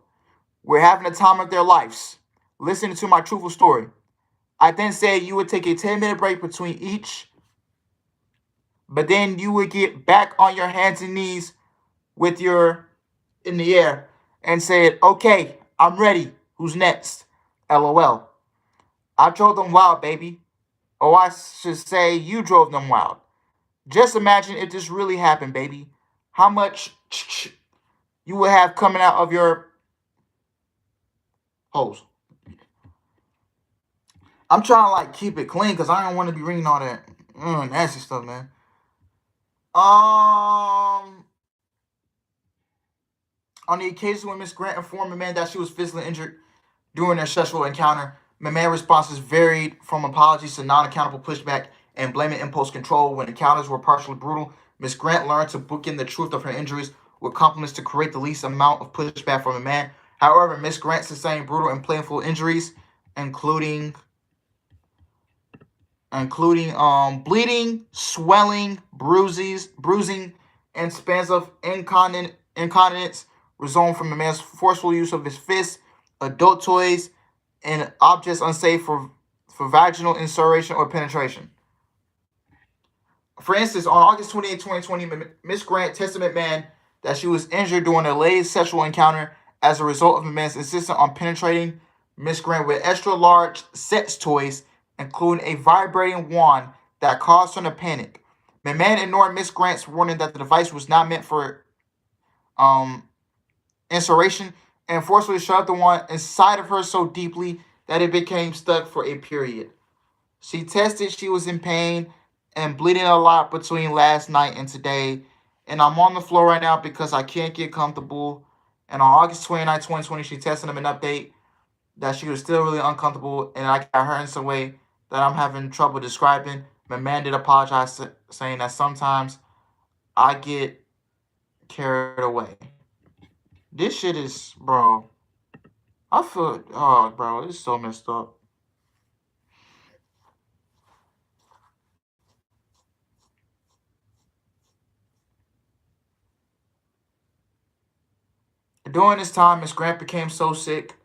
we're having the time of their lives. Listening to my truthful story." I then said you would take a 10-minute break between each, but then you would get back on your hands and knees with your in the air and said, "Okay, I'm ready. Who's next?" LOL. I drove them wild, baby. Or I should say, you drove them wild. Just imagine if this really happened, baby. How much you would have coming out of your hose. I'm trying to like keep it clean because I don't want to be reading all that nasty stuff, man. On the occasion when Miss Grant informed McMahon that she was physically injured during their sexual encounter, McMahon responses varied from apologies to non-accountable pushback and blaming impulse control. When encounters were partially brutal, Miss Grant learned to book in the truth of her injuries with compliments to create the least amount of pushback from McMahon. However, Miss Grant sustained brutal and painful injuries, including bleeding, swelling, bruising, and spans of incontinence resulting from the man's forceful use of his fists, adult toys, and objects unsafe for vaginal insertion or penetration. For instance, on August 28, 2020, Miss Grant tested McMahon that she was injured during a latest sexual encounter as a result of McMahon's insistence on penetrating Miss Grant with extra large sex toys, including a vibrating wand that caused her to panic. McMahon ignored Miss Grant's warning that the device was not meant for um, insertion and forcefully shoved the wand inside of her so deeply that it became stuck for a period. She tested she was in pain and bleeding a lot between last night and today. And I'm on the floor right now because I can't get comfortable. And on August 29, 2020, she tested him an update that she was still really uncomfortable. And I got her in some way that I'm having trouble describing. McMahon did apologize, saying that sometimes I get carried away. This shit is, bro. I feel, oh, bro, it's so messed up. During this time, Miss Grant became so sick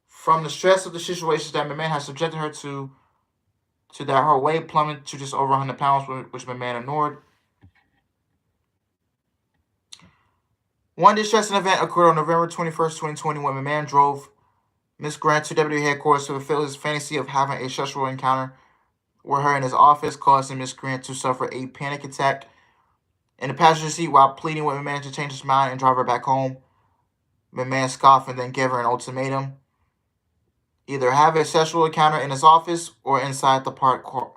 from the stress of the situations that McMahon had subjected her to that her weight plummeted to just over 100 pounds, which McMahon ignored. One distressing event occurred on November 21st, 2020, when McMahon drove Miss Grant to WWE headquarters to fulfill his fantasy of having a sexual encounter with her in his office, causing Miss Grant to suffer a panic attack in the passenger seat while pleading with McMahon to change his mind and drive her back home. McMahon scoffed and then gave her an ultimatum: either have a sexual encounter in his office or inside the parked car.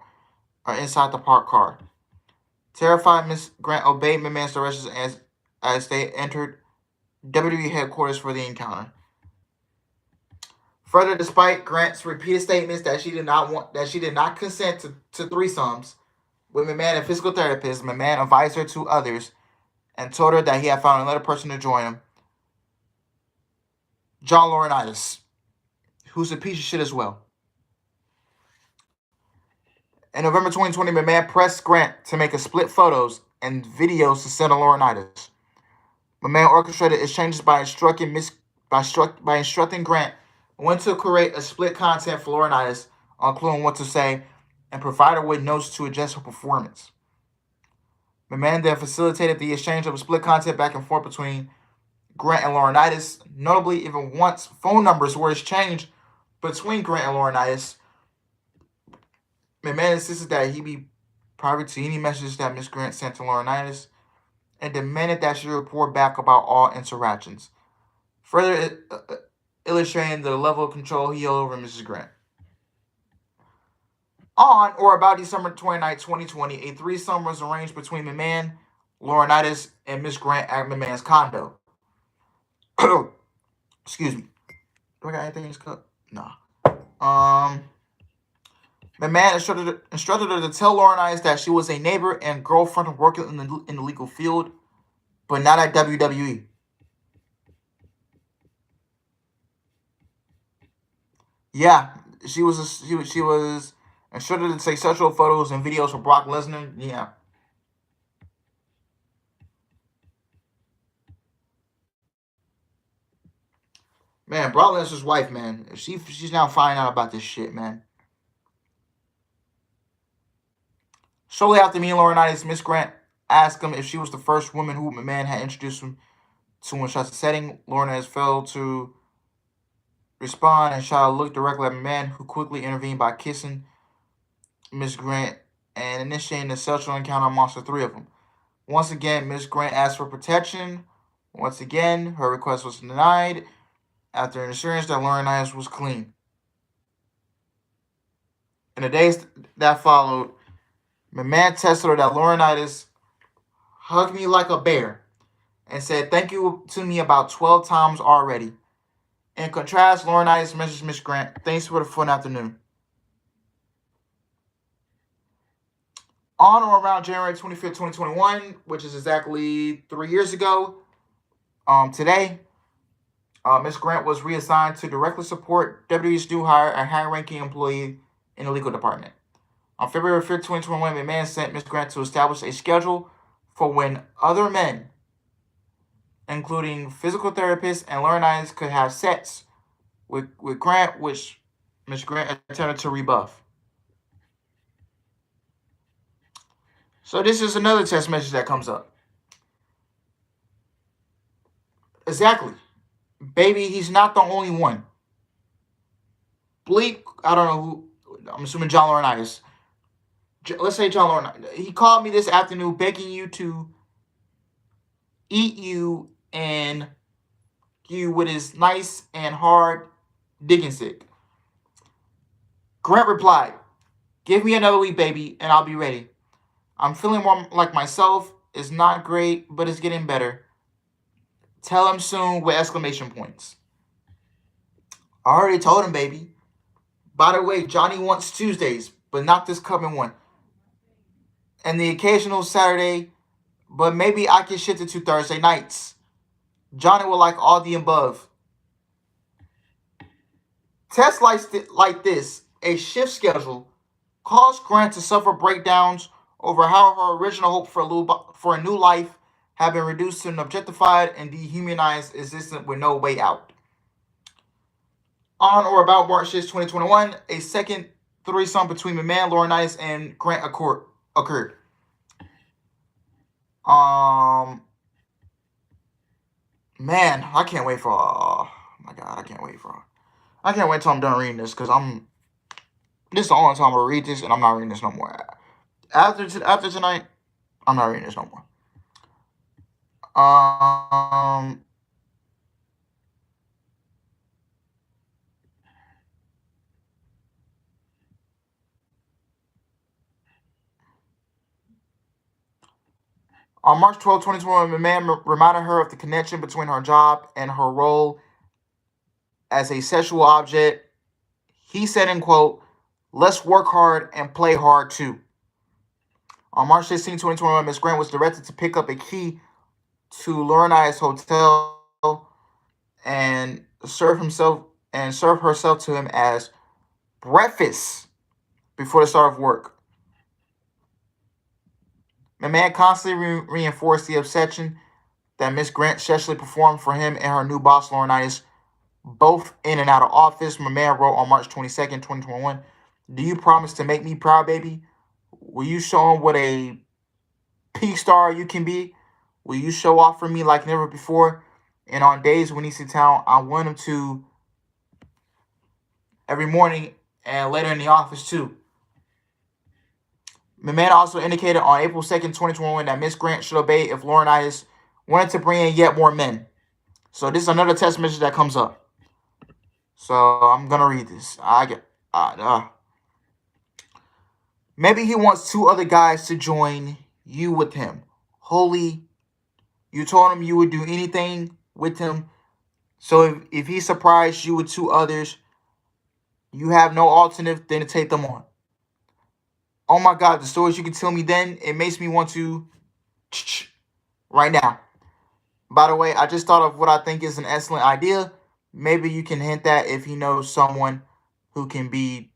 Terrified, Miss Grant obeyed McMahon's directions as they entered WWE headquarters for the encounter. Further, despite Grant's repeated statements that she did not consent to threesomes with McMahon and physical therapists, McMahon advised her to others and told her that he had found another person to join him, John Laurinaitis, who's a piece of shit as well. In November 2020, McMahon pressed Grant to make a split photos and videos to send to Laurinaitis. McMahon orchestrated exchanges by instructing Grant when to create a split content for Laurinaitis, including what to say, and provide her with notes to adjust her performance. McMahon then facilitated the exchange of split content back and forth between Grant and Laurinaitis. Notably, even once phone numbers were exchanged between Grant and Laurinaitis, McMahon insisted that he be private to any messages that Miss Grant sent to Laurinaitis and demanded that she report back about all interactions, further illustrating the level of control he held over Mrs. Grant. On or about December 29, 2020, a threesome was arranged between McMahon, Laurinaitis, and Miss Grant at McMahon's condo. Excuse me. Do I got anything in this cup? Nah. McMahon instructed her to tell Laurinaitis that she was a neighbor and girlfriend working in the legal field, but not at WWE. Yeah, she was instructed to take sexual photos and videos for Brock Lesnar. Yeah. Man, Brock Lesnar's wife, man, she's now finding out about this shit, man. Shortly after meeting Laurinaitis, Miss Grant asked him if she was the first woman who McMahon had introduced him to in such a setting. Laurinaitis failed to respond and shot a look directly at McMahon, who quickly intervened by kissing Miss Grant and initiating a sexual encounter amongst the three of them. Once again, Miss Grant asked for protection. Once again, her request was denied after an assurance that Laurinaitis was clean. In the days that followed, McMahon tested her that Laurinaitis hugged me like a bear and said thank you to me about 12 times already. In contrast, Laurinaitis messaged Miss Grant, thanks for the fun afternoon. On or around January 25th, 2021, which is exactly 3 years ago, today, Ms. Grant was reassigned to directly support WWE's new hire, a high-ranking employee in the legal department. On February 5th, 2021, McMahon sent Ms. Grant to establish a schedule for when other men, including physical therapists and Laurinaitis, could have sex with Grant, which Ms. Grant attempted to rebuff. So this is another text message that comes up. Exactly. Baby, he's not the only one. Bleak, I don't know who, I'm assuming John Laurinaitis. Let's say John Laurinaitis. He called me this afternoon begging you to eat you and you with his nice and hard digging stick. Grant replied, give me another week, baby, and I'll be ready. I'm feeling more like myself. It's not great, but it's getting better. Tell him soon with exclamation points. I already told him, baby. By the way, Johnny wants Tuesdays, but not this coming one. And the occasional Saturday, but maybe I can shift it to Thursday nights. Johnny will like all the above. Tests like this, a shift schedule, caused Grant to suffer breakdowns over how her original hope for a new life had been reduced to an objectified and dehumanized existence with no way out. On or about March 6, 2021, a second threesome between McMahon, Laurinaitis, and Grant occurred. Man, I can't wait for. Oh my God, I can't wait till I'm done reading this because this is the only time I read this, and I'm not reading this no more. After tonight, I'm not reading this no more. On March 12, 2021, McMahon reminded her of the connection between her job and her role as a sexual object. He said, in quote, let's work hard and play hard too. On March 16, 2021, Ms. Grant was directed to pick up a key to Laurinaitis' hotel and serve herself to him as breakfast before the start of work. McMahon constantly reinforced the obsession that Miss Grant sexually performed for him and her new boss, Laurinaitis, both in and out of office. McMahon wrote on March 22nd, 2021, do you promise to make me proud, baby? Will you show him what a peak star you can be? Will you show off for me like never before? And on days when he's in town, I want him to every morning and later in the office too. McMahon also indicated on April 2nd, 2021 that Miss Grant should obey if Laurinaitis wanted to bring in yet more men. So this is another text message that comes up. So I'm going to read this. Maybe he wants two other guys to join you with him. Holy, you told him you would do anything with him. So if he surprised you with two others, you have no alternative than to take them on. Oh my God, the stories you can tell me then, it makes me want to right now. By the way, I just thought of what I think is an excellent idea. Maybe you can hint that if he knows someone who can be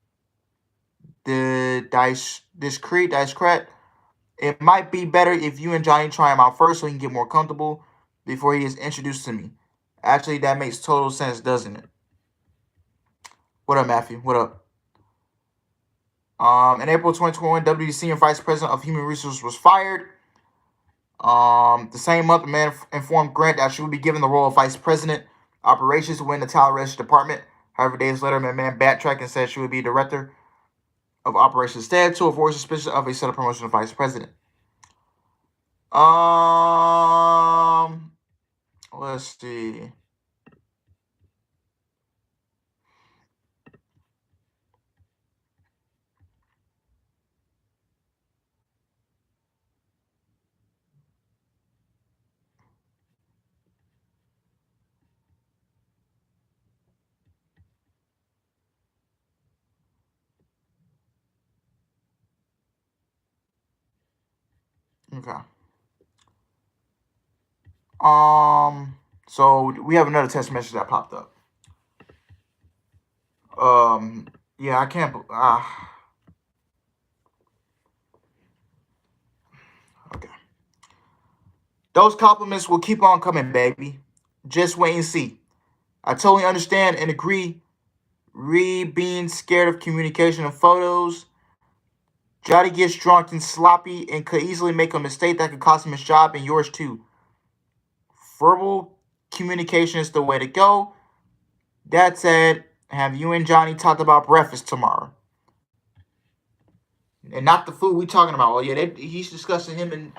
the discreet. It might be better if you and Johnny try him out first so he can get more comfortable before he is introduced to me. Actually, that makes total sense, doesn't it? What up, Matthew? What up? In April 2021, WD Senior Vice President of Human Resources was fired. The same month, the man informed Grant that she would be given the role of Vice President Operations within the Talent Registry Department. However, days later, McMahon backtracked and said she would be Director of Operations instead to avoid suspicion of a sudden promotion of Vice President. Let's see. Okay. So we have another text message that popped up. Yeah, I can't. Okay. Those compliments will keep on coming, baby. Just wait and see. I totally understand and agree. Being scared of communication and photos. Johnny gets drunk and sloppy and could easily make a mistake that could cost him his job and yours too. Verbal communication is the way to go. That said, have you and Johnny talked about breakfast tomorrow? And not the food we talking about. Oh yeah, he's discussing him and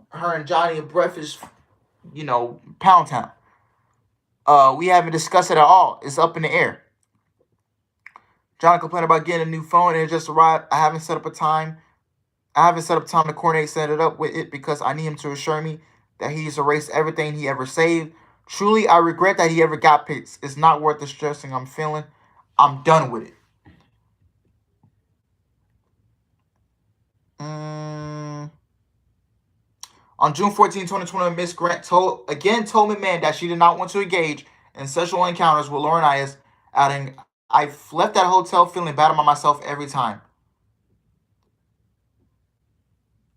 her and Johnny at breakfast, Pound Town. We haven't discussed it at all. It's up in the air. Johnny complained about getting a new phone and it just arrived. I haven't set up time to coordinate set it up with it because I need him to assure me that he's erased everything he ever saved. Truly, I regret that he ever got pics. It's not worth the stressing I'm feeling. I'm done with it. On June 14, 2021, Miss Grant told McMahon that she did not want to engage in sexual encounters with Laurinaitis, adding, I've left that hotel feeling bad about myself every time.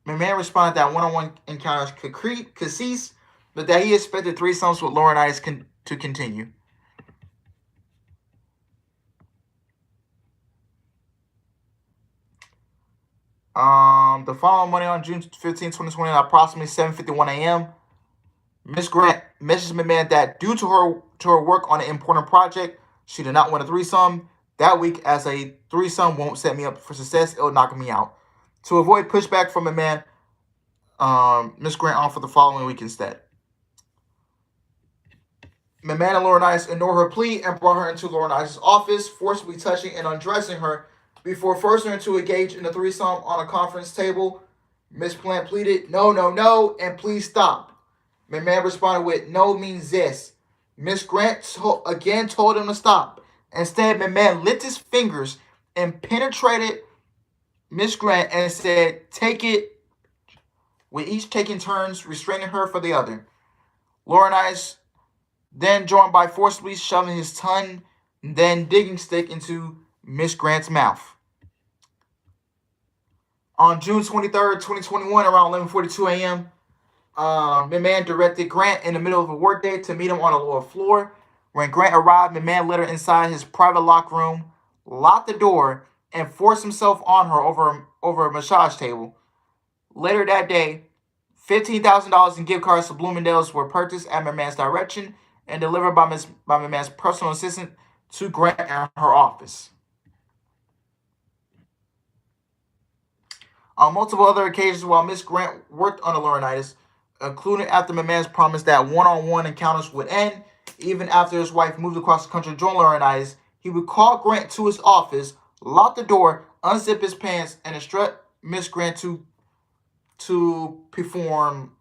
McMahon responded that one-on-one encounters could cease, but that he expected threesomes with Laurinaitis to continue. The following morning on June 15, 2020, at approximately 7:51 a.m., Miss Grant messaged McMahon that due to her work on an important project, she did not want a threesome that week, as a threesome won't set me up for success. It'll knock me out. To avoid pushback from McMahon, Miss Grant offered the following week instead. McMahon and Laurinaitis ignored her plea and brought her into Laurinaitis' office, forcibly touching and undressing her before forcing her to engage in a threesome on a conference table. Miss Plant pleaded, no, no, no, and please stop. McMahon responded with, no means this. Miss Grant again told him to stop. Instead, McMahon licked his fingers and penetrated Miss Grant and said, take it, with each taking turns, restraining her for the other. Laurinaitis then joined by forcibly shoving his tongue, then digging stick into Miss Grant's mouth. On June 23rd, 2021, around 11:42 a.m., McMahon directed Grant in the middle of a workday to meet him on the lower floor. When Grant arrived, McMahon led her inside his private locker room, locked the door, and forced himself on her over a massage table. Later that day, $15,000 in gift cards to Bloomingdale's were purchased at McMahon's direction and delivered by McMahon's personal assistant to Grant at her office. On multiple other occasions while Miss Grant worked on the Laurinaitis, including after McMahon's promise that one-on-one encounters would end, even after his wife moved across the country to join Laurinaitis, he would call Grant to his office, lock the door, unzip his pants, and instruct Miss Grant to perform,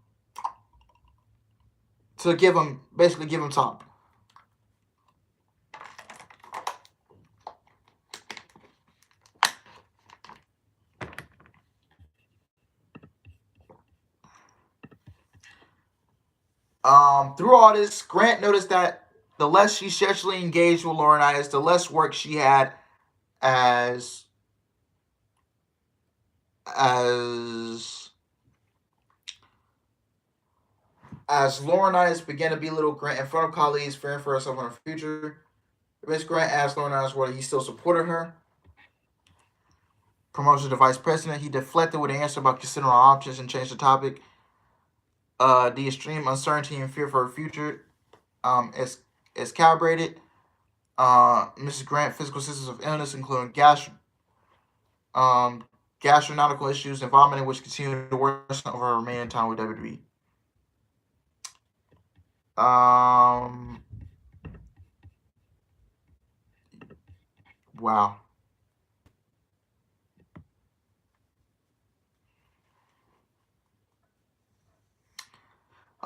to give him, basically give him top. Through all this, Grant noticed that the less she sexually engaged with Laurinaitis, the less work she had as as as Laurinaitis began to belittle Grant in front of colleagues, fearing for herself in her future. Miss Grant asked Laurinaitis whether he still supported her. Promotion to vice president, he deflected with an answer about considering options and changed the topic. The extreme uncertainty and fear for her future is calibrated. Mrs. Grant physical symptoms of illness, including gastronomical issues and vomiting, which continued to worsen over her remaining time with WWE. Wow.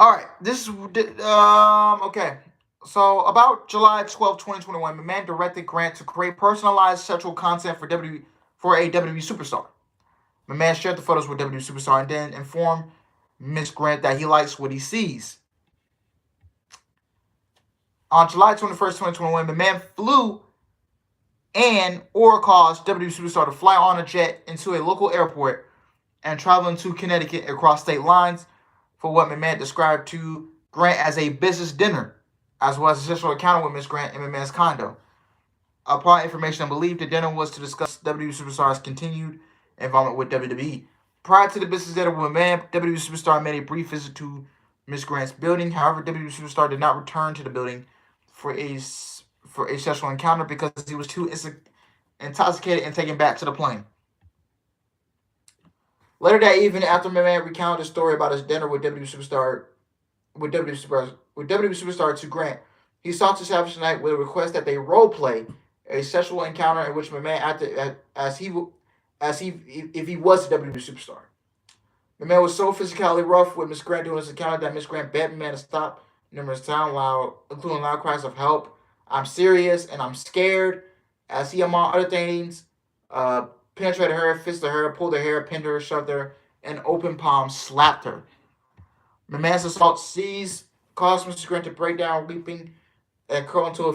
All right, this is okay. So about July 12, 2021, McMahon directed Grant to create personalized sexual content for a WWE superstar. McMahon shared the photos with WWE superstar and then informed Miss Grant that he likes what he sees. On July 21st, 2021, McMahon flew and or caused WWE superstar to fly on a jet into a local airport and travel into Connecticut across state lines for what McMahon described to Grant as a business dinner, as well as a sexual encounter with Miss Grant in McMahon's condo. Upon information and belief, the dinner was to discuss WWE superstar's continued involvement with WWE. Prior to the business dinner with McMahon, WWE superstar made a brief visit to Miss Grant's building. However, WWE superstar did not return to the building for a sexual encounter because he was too intoxicated and taken back to the plane. Later that evening, after McMahon recounted the story about his dinner with WWE superstar to Grant, he sought to establish the night with a request that they role play a sexual encounter in which McMahon acted if he was a WWE superstar. McMahon was so physically rough with Miss Grant during this encounter that Miss Grant begged McMahon to stop numerous times, including loud cries of "Help! I'm serious and I'm scared." As he, among other things, penetrated her, fisted her, pulled her hair, pinned her, shoved her, and open palm slapped her. McMahon's assault caused Mrs. Grant to break down, weeping, and curl into the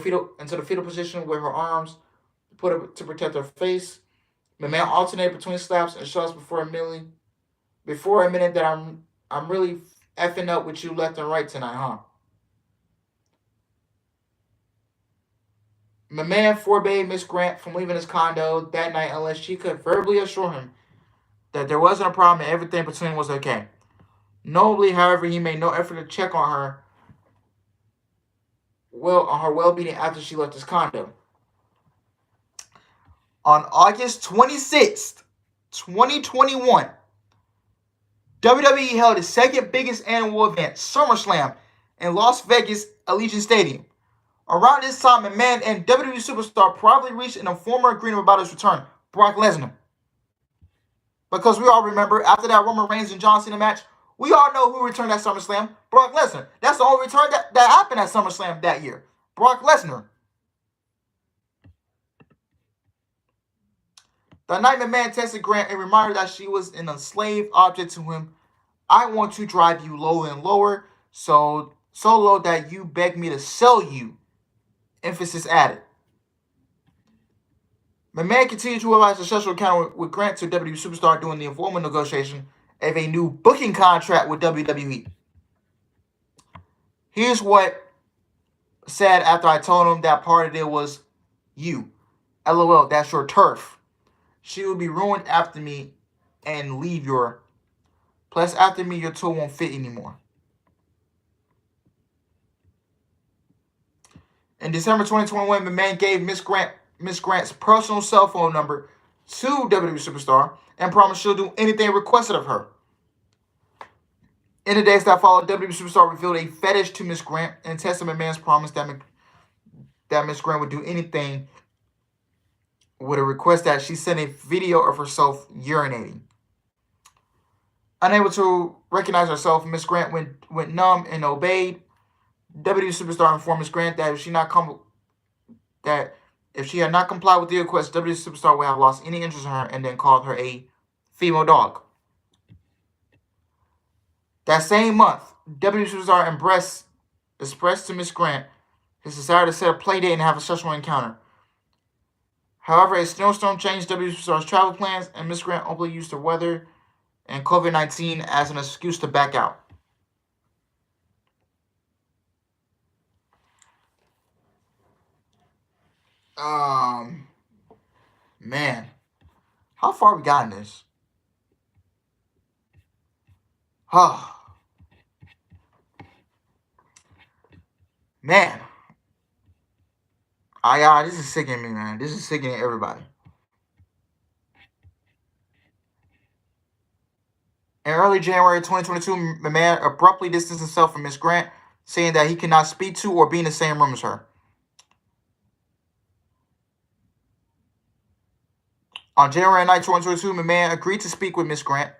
fetal position with her arms put up to protect her face. McMahon alternated between slaps and shots before admitting that I'm really effing up with you left and right tonight, huh? McMahon forbade Miss Grant from leaving his condo that night unless she could verbally assure him that there wasn't a problem and everything between them was okay. Notably, however, he made no effort to check on her well-being after she left his condo. On August 26th, 2021, WWE held its second biggest annual event, SummerSlam, in Las Vegas Allegiant Stadium. Around this time, McMahon and WWE superstar probably reached an informal agreement about his return, Brock Lesnar. Because we all remember, after that Roman Reigns and John Cena match, we all know who returned at SummerSlam, Brock Lesnar. That's the only return that happened at SummerSlam that year, Brock Lesnar. The night McMahon texted Grant a reminder that she was an enslaved object to him. I want to drive you lower and lower, so low that you beg me to sell you. Emphasis added. McMahon continued to realize the sexual encounter with Grant to WWE superstar during the informal negotiation of a new booking contract with WWE. Here's what said after I told him that part of it was you. LOL, that's your turf. She will be ruined after me and leave your... Plus, after me, your tour won't fit anymore. In December 2021, McMahon gave Miss Grant's personal cell phone number to WWE superstar and promised she'll do anything requested of her. In the days that followed, WWE superstar revealed a fetish to Miss Grant and tested McMahon's promise that Miss Grant would do anything with a request that she send a video of herself urinating. Unable to recognize herself, Miss Grant went numb and obeyed. W Superstar informed Miss Grant that if she had not complied with the request, W Superstar would have lost any interest in her, and then called her a female dog. That same month, W Superstar expressed to Miss Grant his desire to set a play date and have a sexual encounter. However, a snowstorm changed W Superstar's travel plans, and Miss Grant openly used the weather and COVID-19 as an excuse to back out. Um, man, how far we got in this? Man, this is sickening me, man. This is sickening everybody. In early January 2022, McMahon abruptly distanced himself from Miss Grant, saying that he cannot speak to or be in the same room as her. On January 9, 2022, McMahon agreed to speak with Miss Grant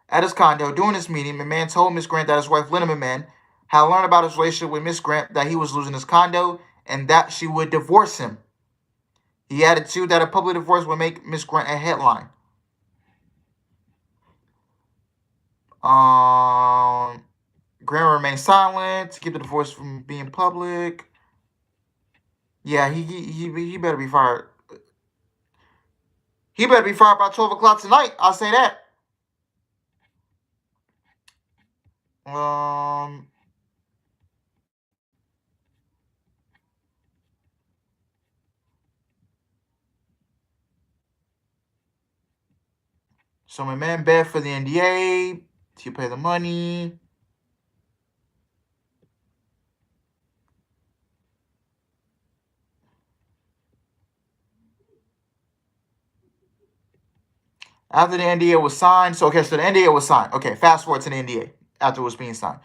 at his condo. During this meeting, McMahon told Miss Grant that his wife, Linda McMahon, had learned about his relationship with Miss Grant, that he was losing his condo, and that she would divorce him. He added, too, that a public divorce would make Miss Grant a headline. Grant remained silent to keep the divorce from being public. Yeah, he better be fired. He better be fired by 12 o'clock tonight. I'll say that. So my man bet for the NDA. To pay the money. After the NDA was signed, so the NDA was signed. Okay, fast forward to the NDA after it was being signed.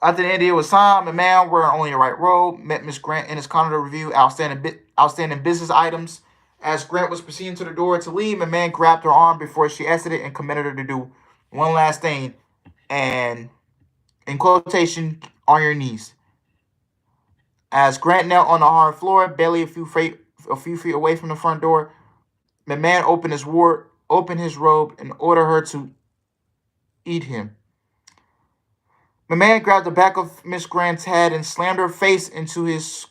After the NDA was signed, my man, we're only the right road, met Miss Grant in his condo to review outstanding business items. As Grant was proceeding to the door to leave, my man grabbed her arm before she exited and commanded her to do one last thing, and in quotation, on your knees. As Grant knelt on the hard floor, barely a few feet away from the front door, the man opened his robe, and ordered her to eat him. The man grabbed the back of Miss Grant's head and slammed her face into his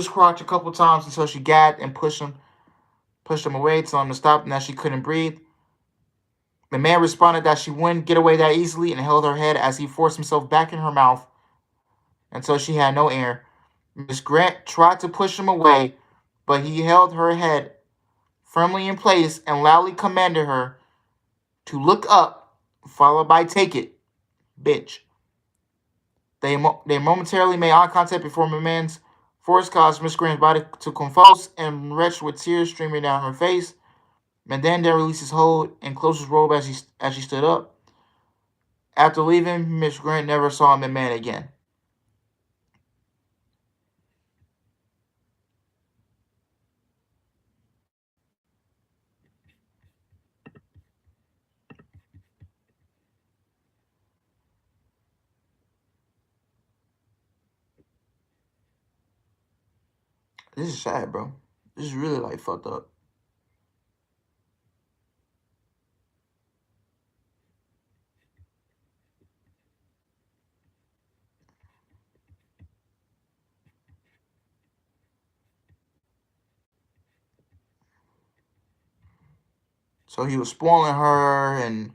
crotch a couple times until she gagged and pushed him away, telling him to stop and that she couldn't breathe. The man responded that she wouldn't get away that easily and held her head as he forced himself back in her mouth until she had no air. Miss Grant tried to push him away, but he held her head firmly in place and loudly commanded her to look up, followed by "Take it, bitch." They momentarily made eye contact before McMahon's force caused Miss Grant's body to convulse and retch with tears streaming down her face. McMahon then released his hold and closed his robe as she stood up. After leaving, Miss Grant never saw McMahon again. This is sad, bro. This is really like fucked up. So he was spoiling her, and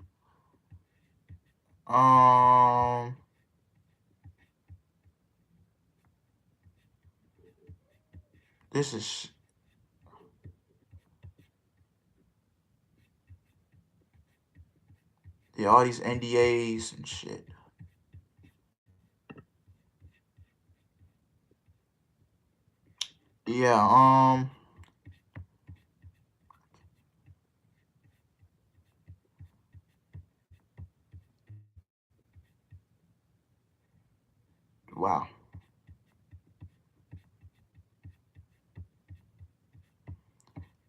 this is all these NDAs and shit. Yeah, wow.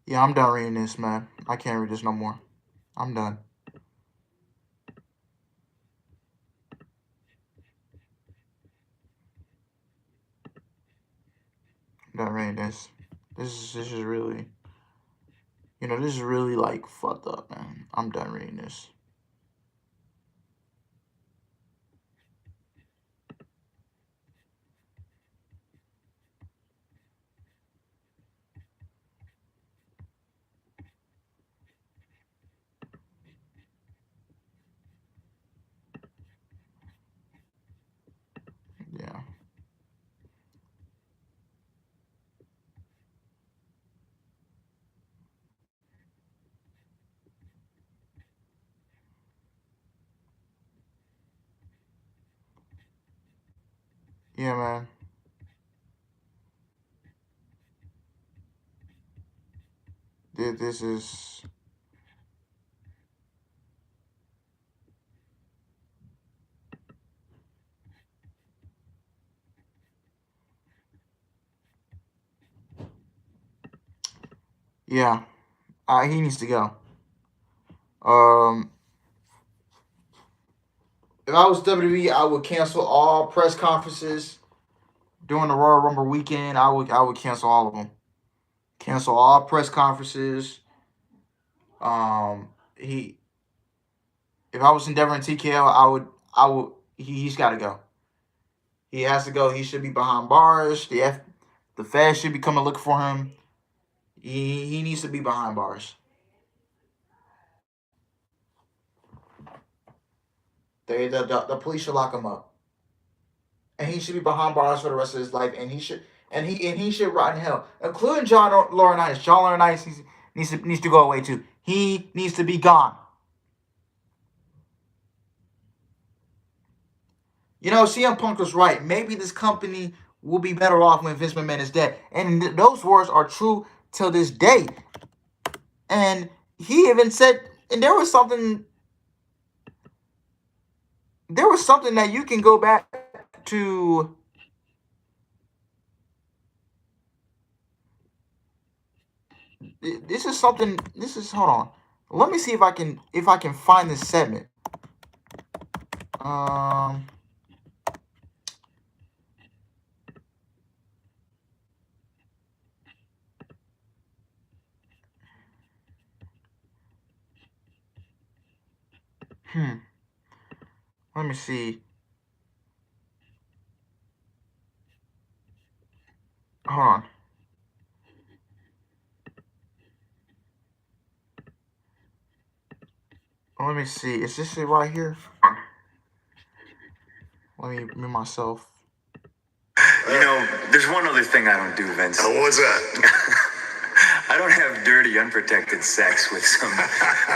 Yeah, I'm done reading this, man. I can't read this no more. I'm done. I'm done reading this. This is really, this is really like fucked up, man. I'm done reading this. Yeah. Yeah, man. This is. Yeah. He needs to go. Um, if I was WWE, I would cancel all press conferences during the Royal Rumble weekend. I would cancel all of them. Cancel all press conferences. He if I was endeavoring TKO, I would he's got to go. He has to go. He should be behind bars. The feds should be coming look for him. He needs to be behind bars. The police should lock him up, and he should be behind bars for the rest of his life. And he should rot in hell, including John Laurinaitis. John Laurinaitis needs to go away too. He needs to be gone. CM Punk was right. Maybe this company will be better off when Vince McMahon is dead. And those words are true till this day. And he even said, and there was something that you can go back to. Hold on. Let me see if I can find this segment. Um, hmm. Let me see. Hold on. Let me see. Is this it right here? Let me mute myself. There's one other thing I don't do, Vince. What's that? I don't have dirty, unprotected sex with some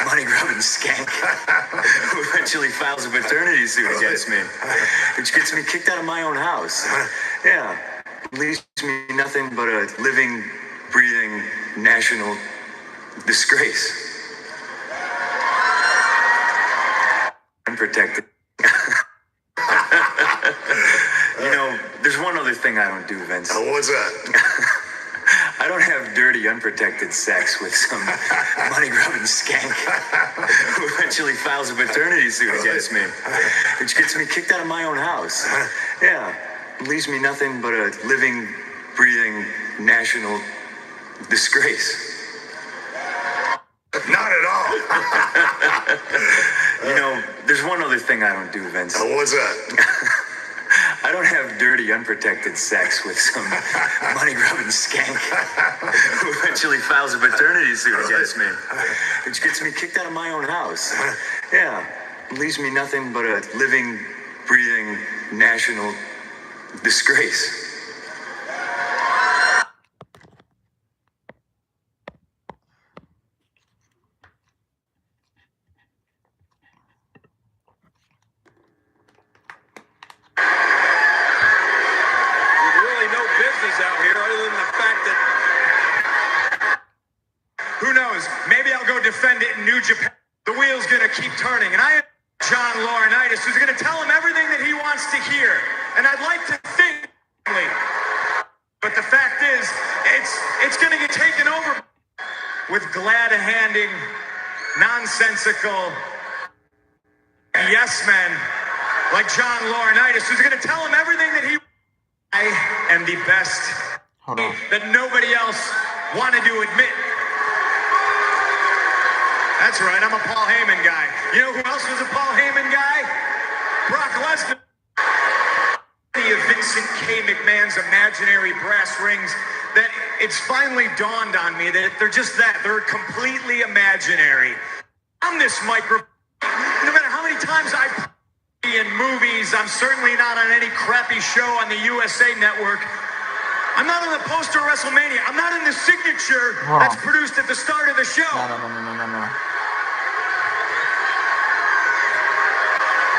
money-grubbing skank who eventually files a paternity suit against me, which gets me kicked out of my own house. Yeah, leaves me nothing but a living, breathing, national disgrace. Unprotected. There's one other thing I don't do, Vince. What's that? I don't have dirty, unprotected sex with some money-grubbing skank who eventually files a paternity suit against me, which gets me kicked out of my own house. Yeah, leaves me nothing but a living, breathing, national disgrace. Not at all. There's one other thing I don't do, Vince. What's that? I don't have dirty, unprotected sex with some money-grubbing skank who eventually files a paternity suit against me, which gets me kicked out of my own house. Yeah, leaves me nothing but a living, breathing, national disgrace. Who knows? Maybe I'll go defend it in New Japan. The wheel's going to keep turning. And I am John Laurinaitis, who's going to tell him everything that he wants to hear. And I'd like to think, but the fact is, it's going to get taken over. with glad-handing, nonsensical yes men like John Laurinaitis, who's going to tell him everything that I am the best that nobody else wanted to admit. That's right, I'm a Paul Heyman guy. You know who else was a Paul Heyman guy? Brock Lesnar. Of Vincent K. McMahon's imaginary brass rings, that it's finally dawned on me that they're just that. They're completely imaginary. On this microphone, no matter how many times I've in movies, I'm certainly not on any crappy show on the USA Network. I'm not on the poster of WrestleMania. I'm not in the signature that's produced at the start of the show. No.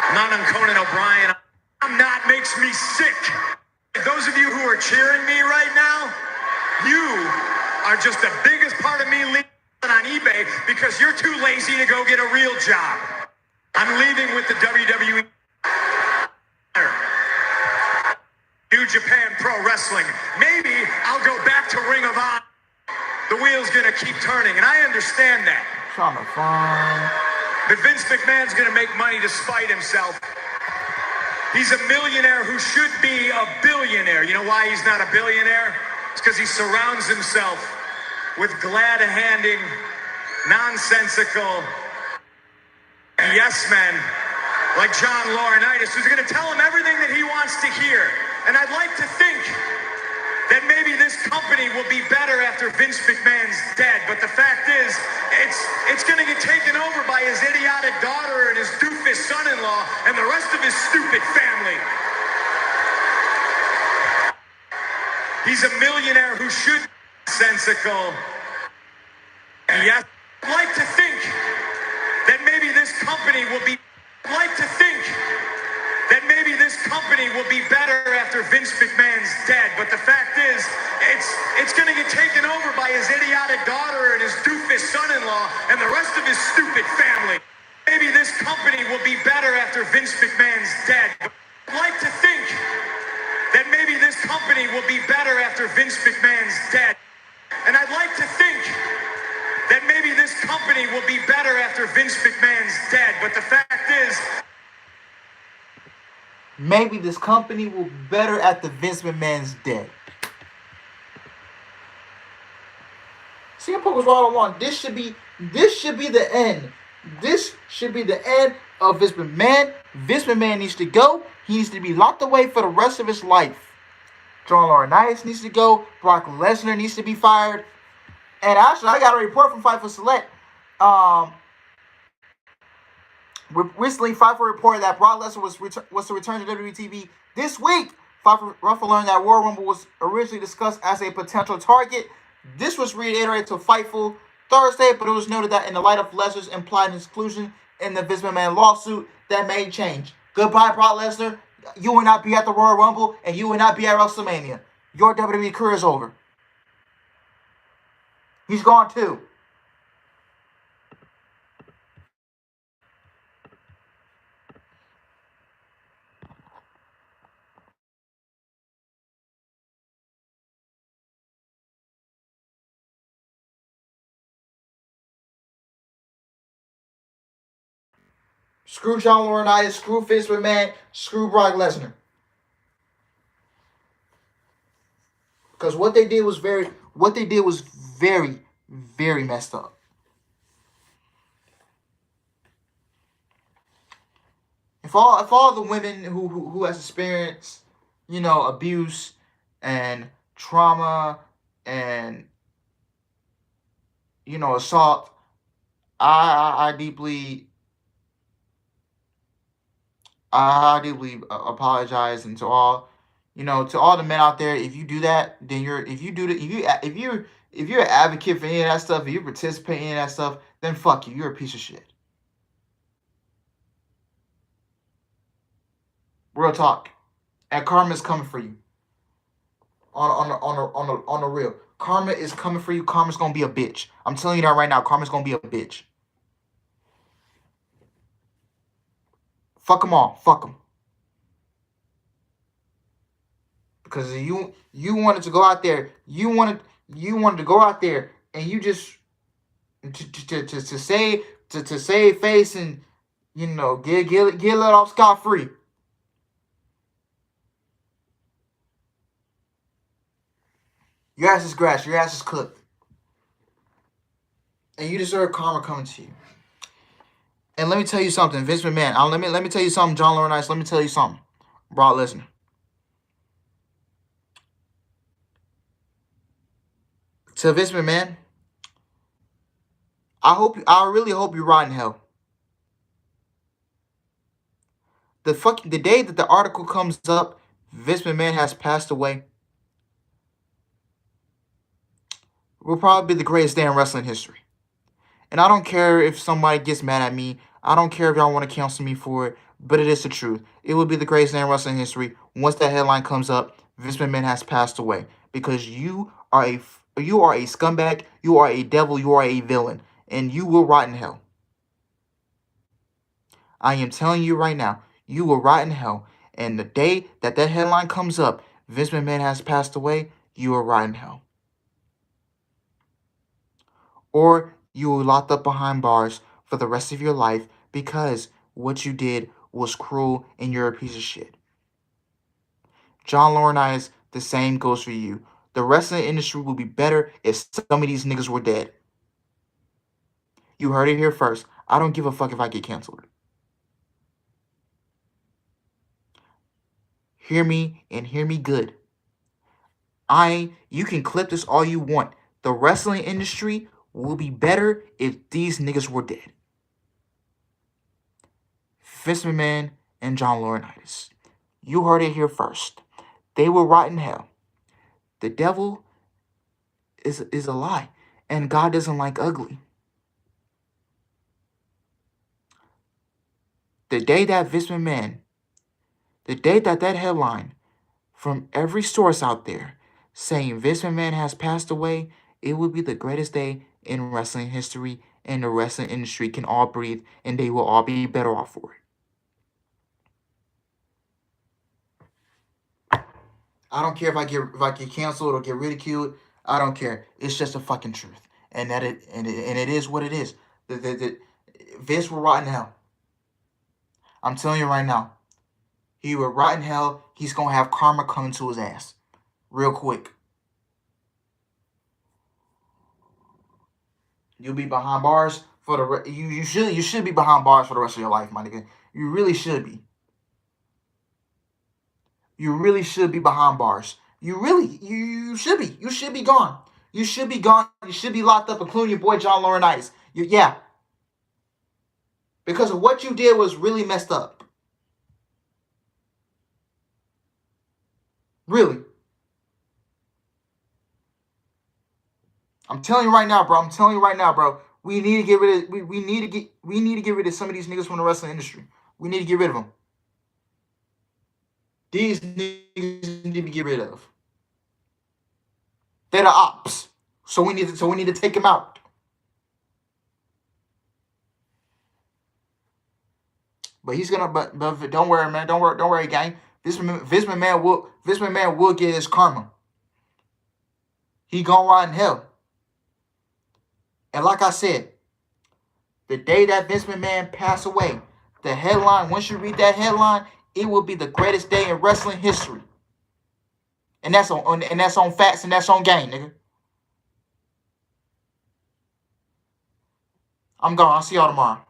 I'm not on Conan O'Brien. I'm not makes me sick. Those of you who are cheering me right now, you are just the biggest part of me leaving on eBay because you're too lazy to go get a real job. I'm leaving with the WWE. New Japan Pro Wrestling. Maybe I'll go back to Ring of Honor. The wheel's gonna keep turning, and I understand that. Trying to find. But Vince McMahon's gonna make money to spite himself. He's a millionaire who should be a billionaire. You know why he's not a billionaire? It's because he surrounds himself with glad-handing, nonsensical yes men like John Laurinaitis, who's going to tell him everything that he wants to hear. And I'd like to think that maybe this company will be better after Vince McMahon's dead. But the fact is, it's going to get taken over by his idiotic daughter and his doofus son-in-law and the rest of his stupid family. He's a millionaire who should be sensical. Yes, I'd like to think that maybe this company will be. I'd like to think that maybe this company will be better after Vince McMahon's dead. But the fact is, it's going to get taken over by his idiotic daughter and his doofus son-in-law and the rest of his stupid family. Maybe this company will be better after Vince McMahon's dead. But I'd like to think that maybe this company will be better after Vince McMahon's dead. And I'd like to think that maybe this company will be better after Vince McMahon's dead. But the fact is, maybe this company will be better after Vince McMahon's dead. CM Punk was right on one. This should be the end. This should be the end of Vince McMahon. Vince McMahon needs to go. He needs to be locked away for the rest of his life. John Laurinaitis needs to go. Brock Lesnar needs to be fired. And actually, I got a report from Fightful Select. Recently, Fightful reported that Brock Lesnar was to return to WWE TV this week. Fightful learned that Royal Rumble was originally discussed as a potential target. This was reiterated to Fightful Thursday, but it was noted that in the light of Lesnar's implied exclusion in the Vince McMahon lawsuit, that may change. Goodbye, Brock Lesnar. You will not be at the Royal Rumble, and you will not be at WrestleMania. Your WWE career is over. He's gone too. Screw John Laurinaitis, screw Vince McMahon, screw Brock Lesnar. Because what they did was very, very messed up. If all the women who has experienced, abuse and trauma and assault, I deeply apologize, and to all the men out there, if you do that, then if you're an advocate for any of that stuff, if you participate in any of that stuff, then fuck you. You're a piece of shit. Real talk. And karma is coming for you. On the real. Karma is coming for you. Karma's gonna be a bitch. I'm telling you that right now. Karma's gonna be a bitch. Fuck them all. Fuck them. Because you wanted to go out there. You wanted to go out there and you just to save face and get let off scot free. Your ass is scratched. Your ass is cooked, and you deserve karma coming to you. And let me tell you something, Vince McMahon. Let me tell you something, John Laurinaitis. Let me tell you something, Brock Lesnar. To Vince McMahon, I really hope you rot in hell. The day that the article comes up, Vince McMahon has passed away, will probably be the greatest day in wrestling history. And I don't care if somebody gets mad at me. I don't care if y'all want to cancel me for it, but it is the truth. It will be the greatest day in wrestling history once that headline comes up. Vince McMahon has passed away because you are a scumbag. You are a devil. You are a villain, and you will rot in hell. I am telling you right now, you will rot in hell. And the day that headline comes up, Vince McMahon has passed away, you will rot in hell. Or you will locked up behind bars for the rest of your life because what you did was cruel and you're a piece of shit. John Laurinaitis, the same goes for you. The wrestling industry will be better if some of these niggas were dead. You heard it here first. I don't give a fuck if I get canceled. Hear me and hear me good. You can clip this all you want. The wrestling industry will be better if these niggas were dead. Vince McMahon and John Laurinaitis. You heard it here first. They will rot in hell. The devil is a lie, and God doesn't like ugly. The day that Vince McMahon, the day that headline from every source out there saying Vince McMahon has passed away, it will be the greatest day in wrestling history, and the wrestling industry can all breathe, and they will all be better off for it. I don't care if I get canceled or get ridiculed. I don't care. It's just the fucking truth, and it is what it is. Vince will rot in hell. I'm telling you right now. He will rot in hell. He's gonna have karma coming to his ass, real quick. You'll be behind bars for the you should be behind bars for the rest of your life, my nigga. You really should be. You really should be behind bars. You should be. You should be gone. You should be gone. You should be locked up, including your boy John Laurinaitis. Yeah. Because of what you did was really messed up. Really. I'm telling you right now, bro. We need to get rid of we need to get rid of some of these niggas from the wrestling industry. We need to get rid of them. These niggas need to be get rid of. They're the ops. So we need to take them out. But he's gonna but don't worry, man. Don't worry, gang. Vince McMahon will get his karma. He gonna rot in hell. And like I said, the day that Vince McMahon passed away, the headline, once you read that headline, it will be the greatest day in wrestling history. And that's on facts and that's on game, nigga. I'm gone. I'll see y'all tomorrow.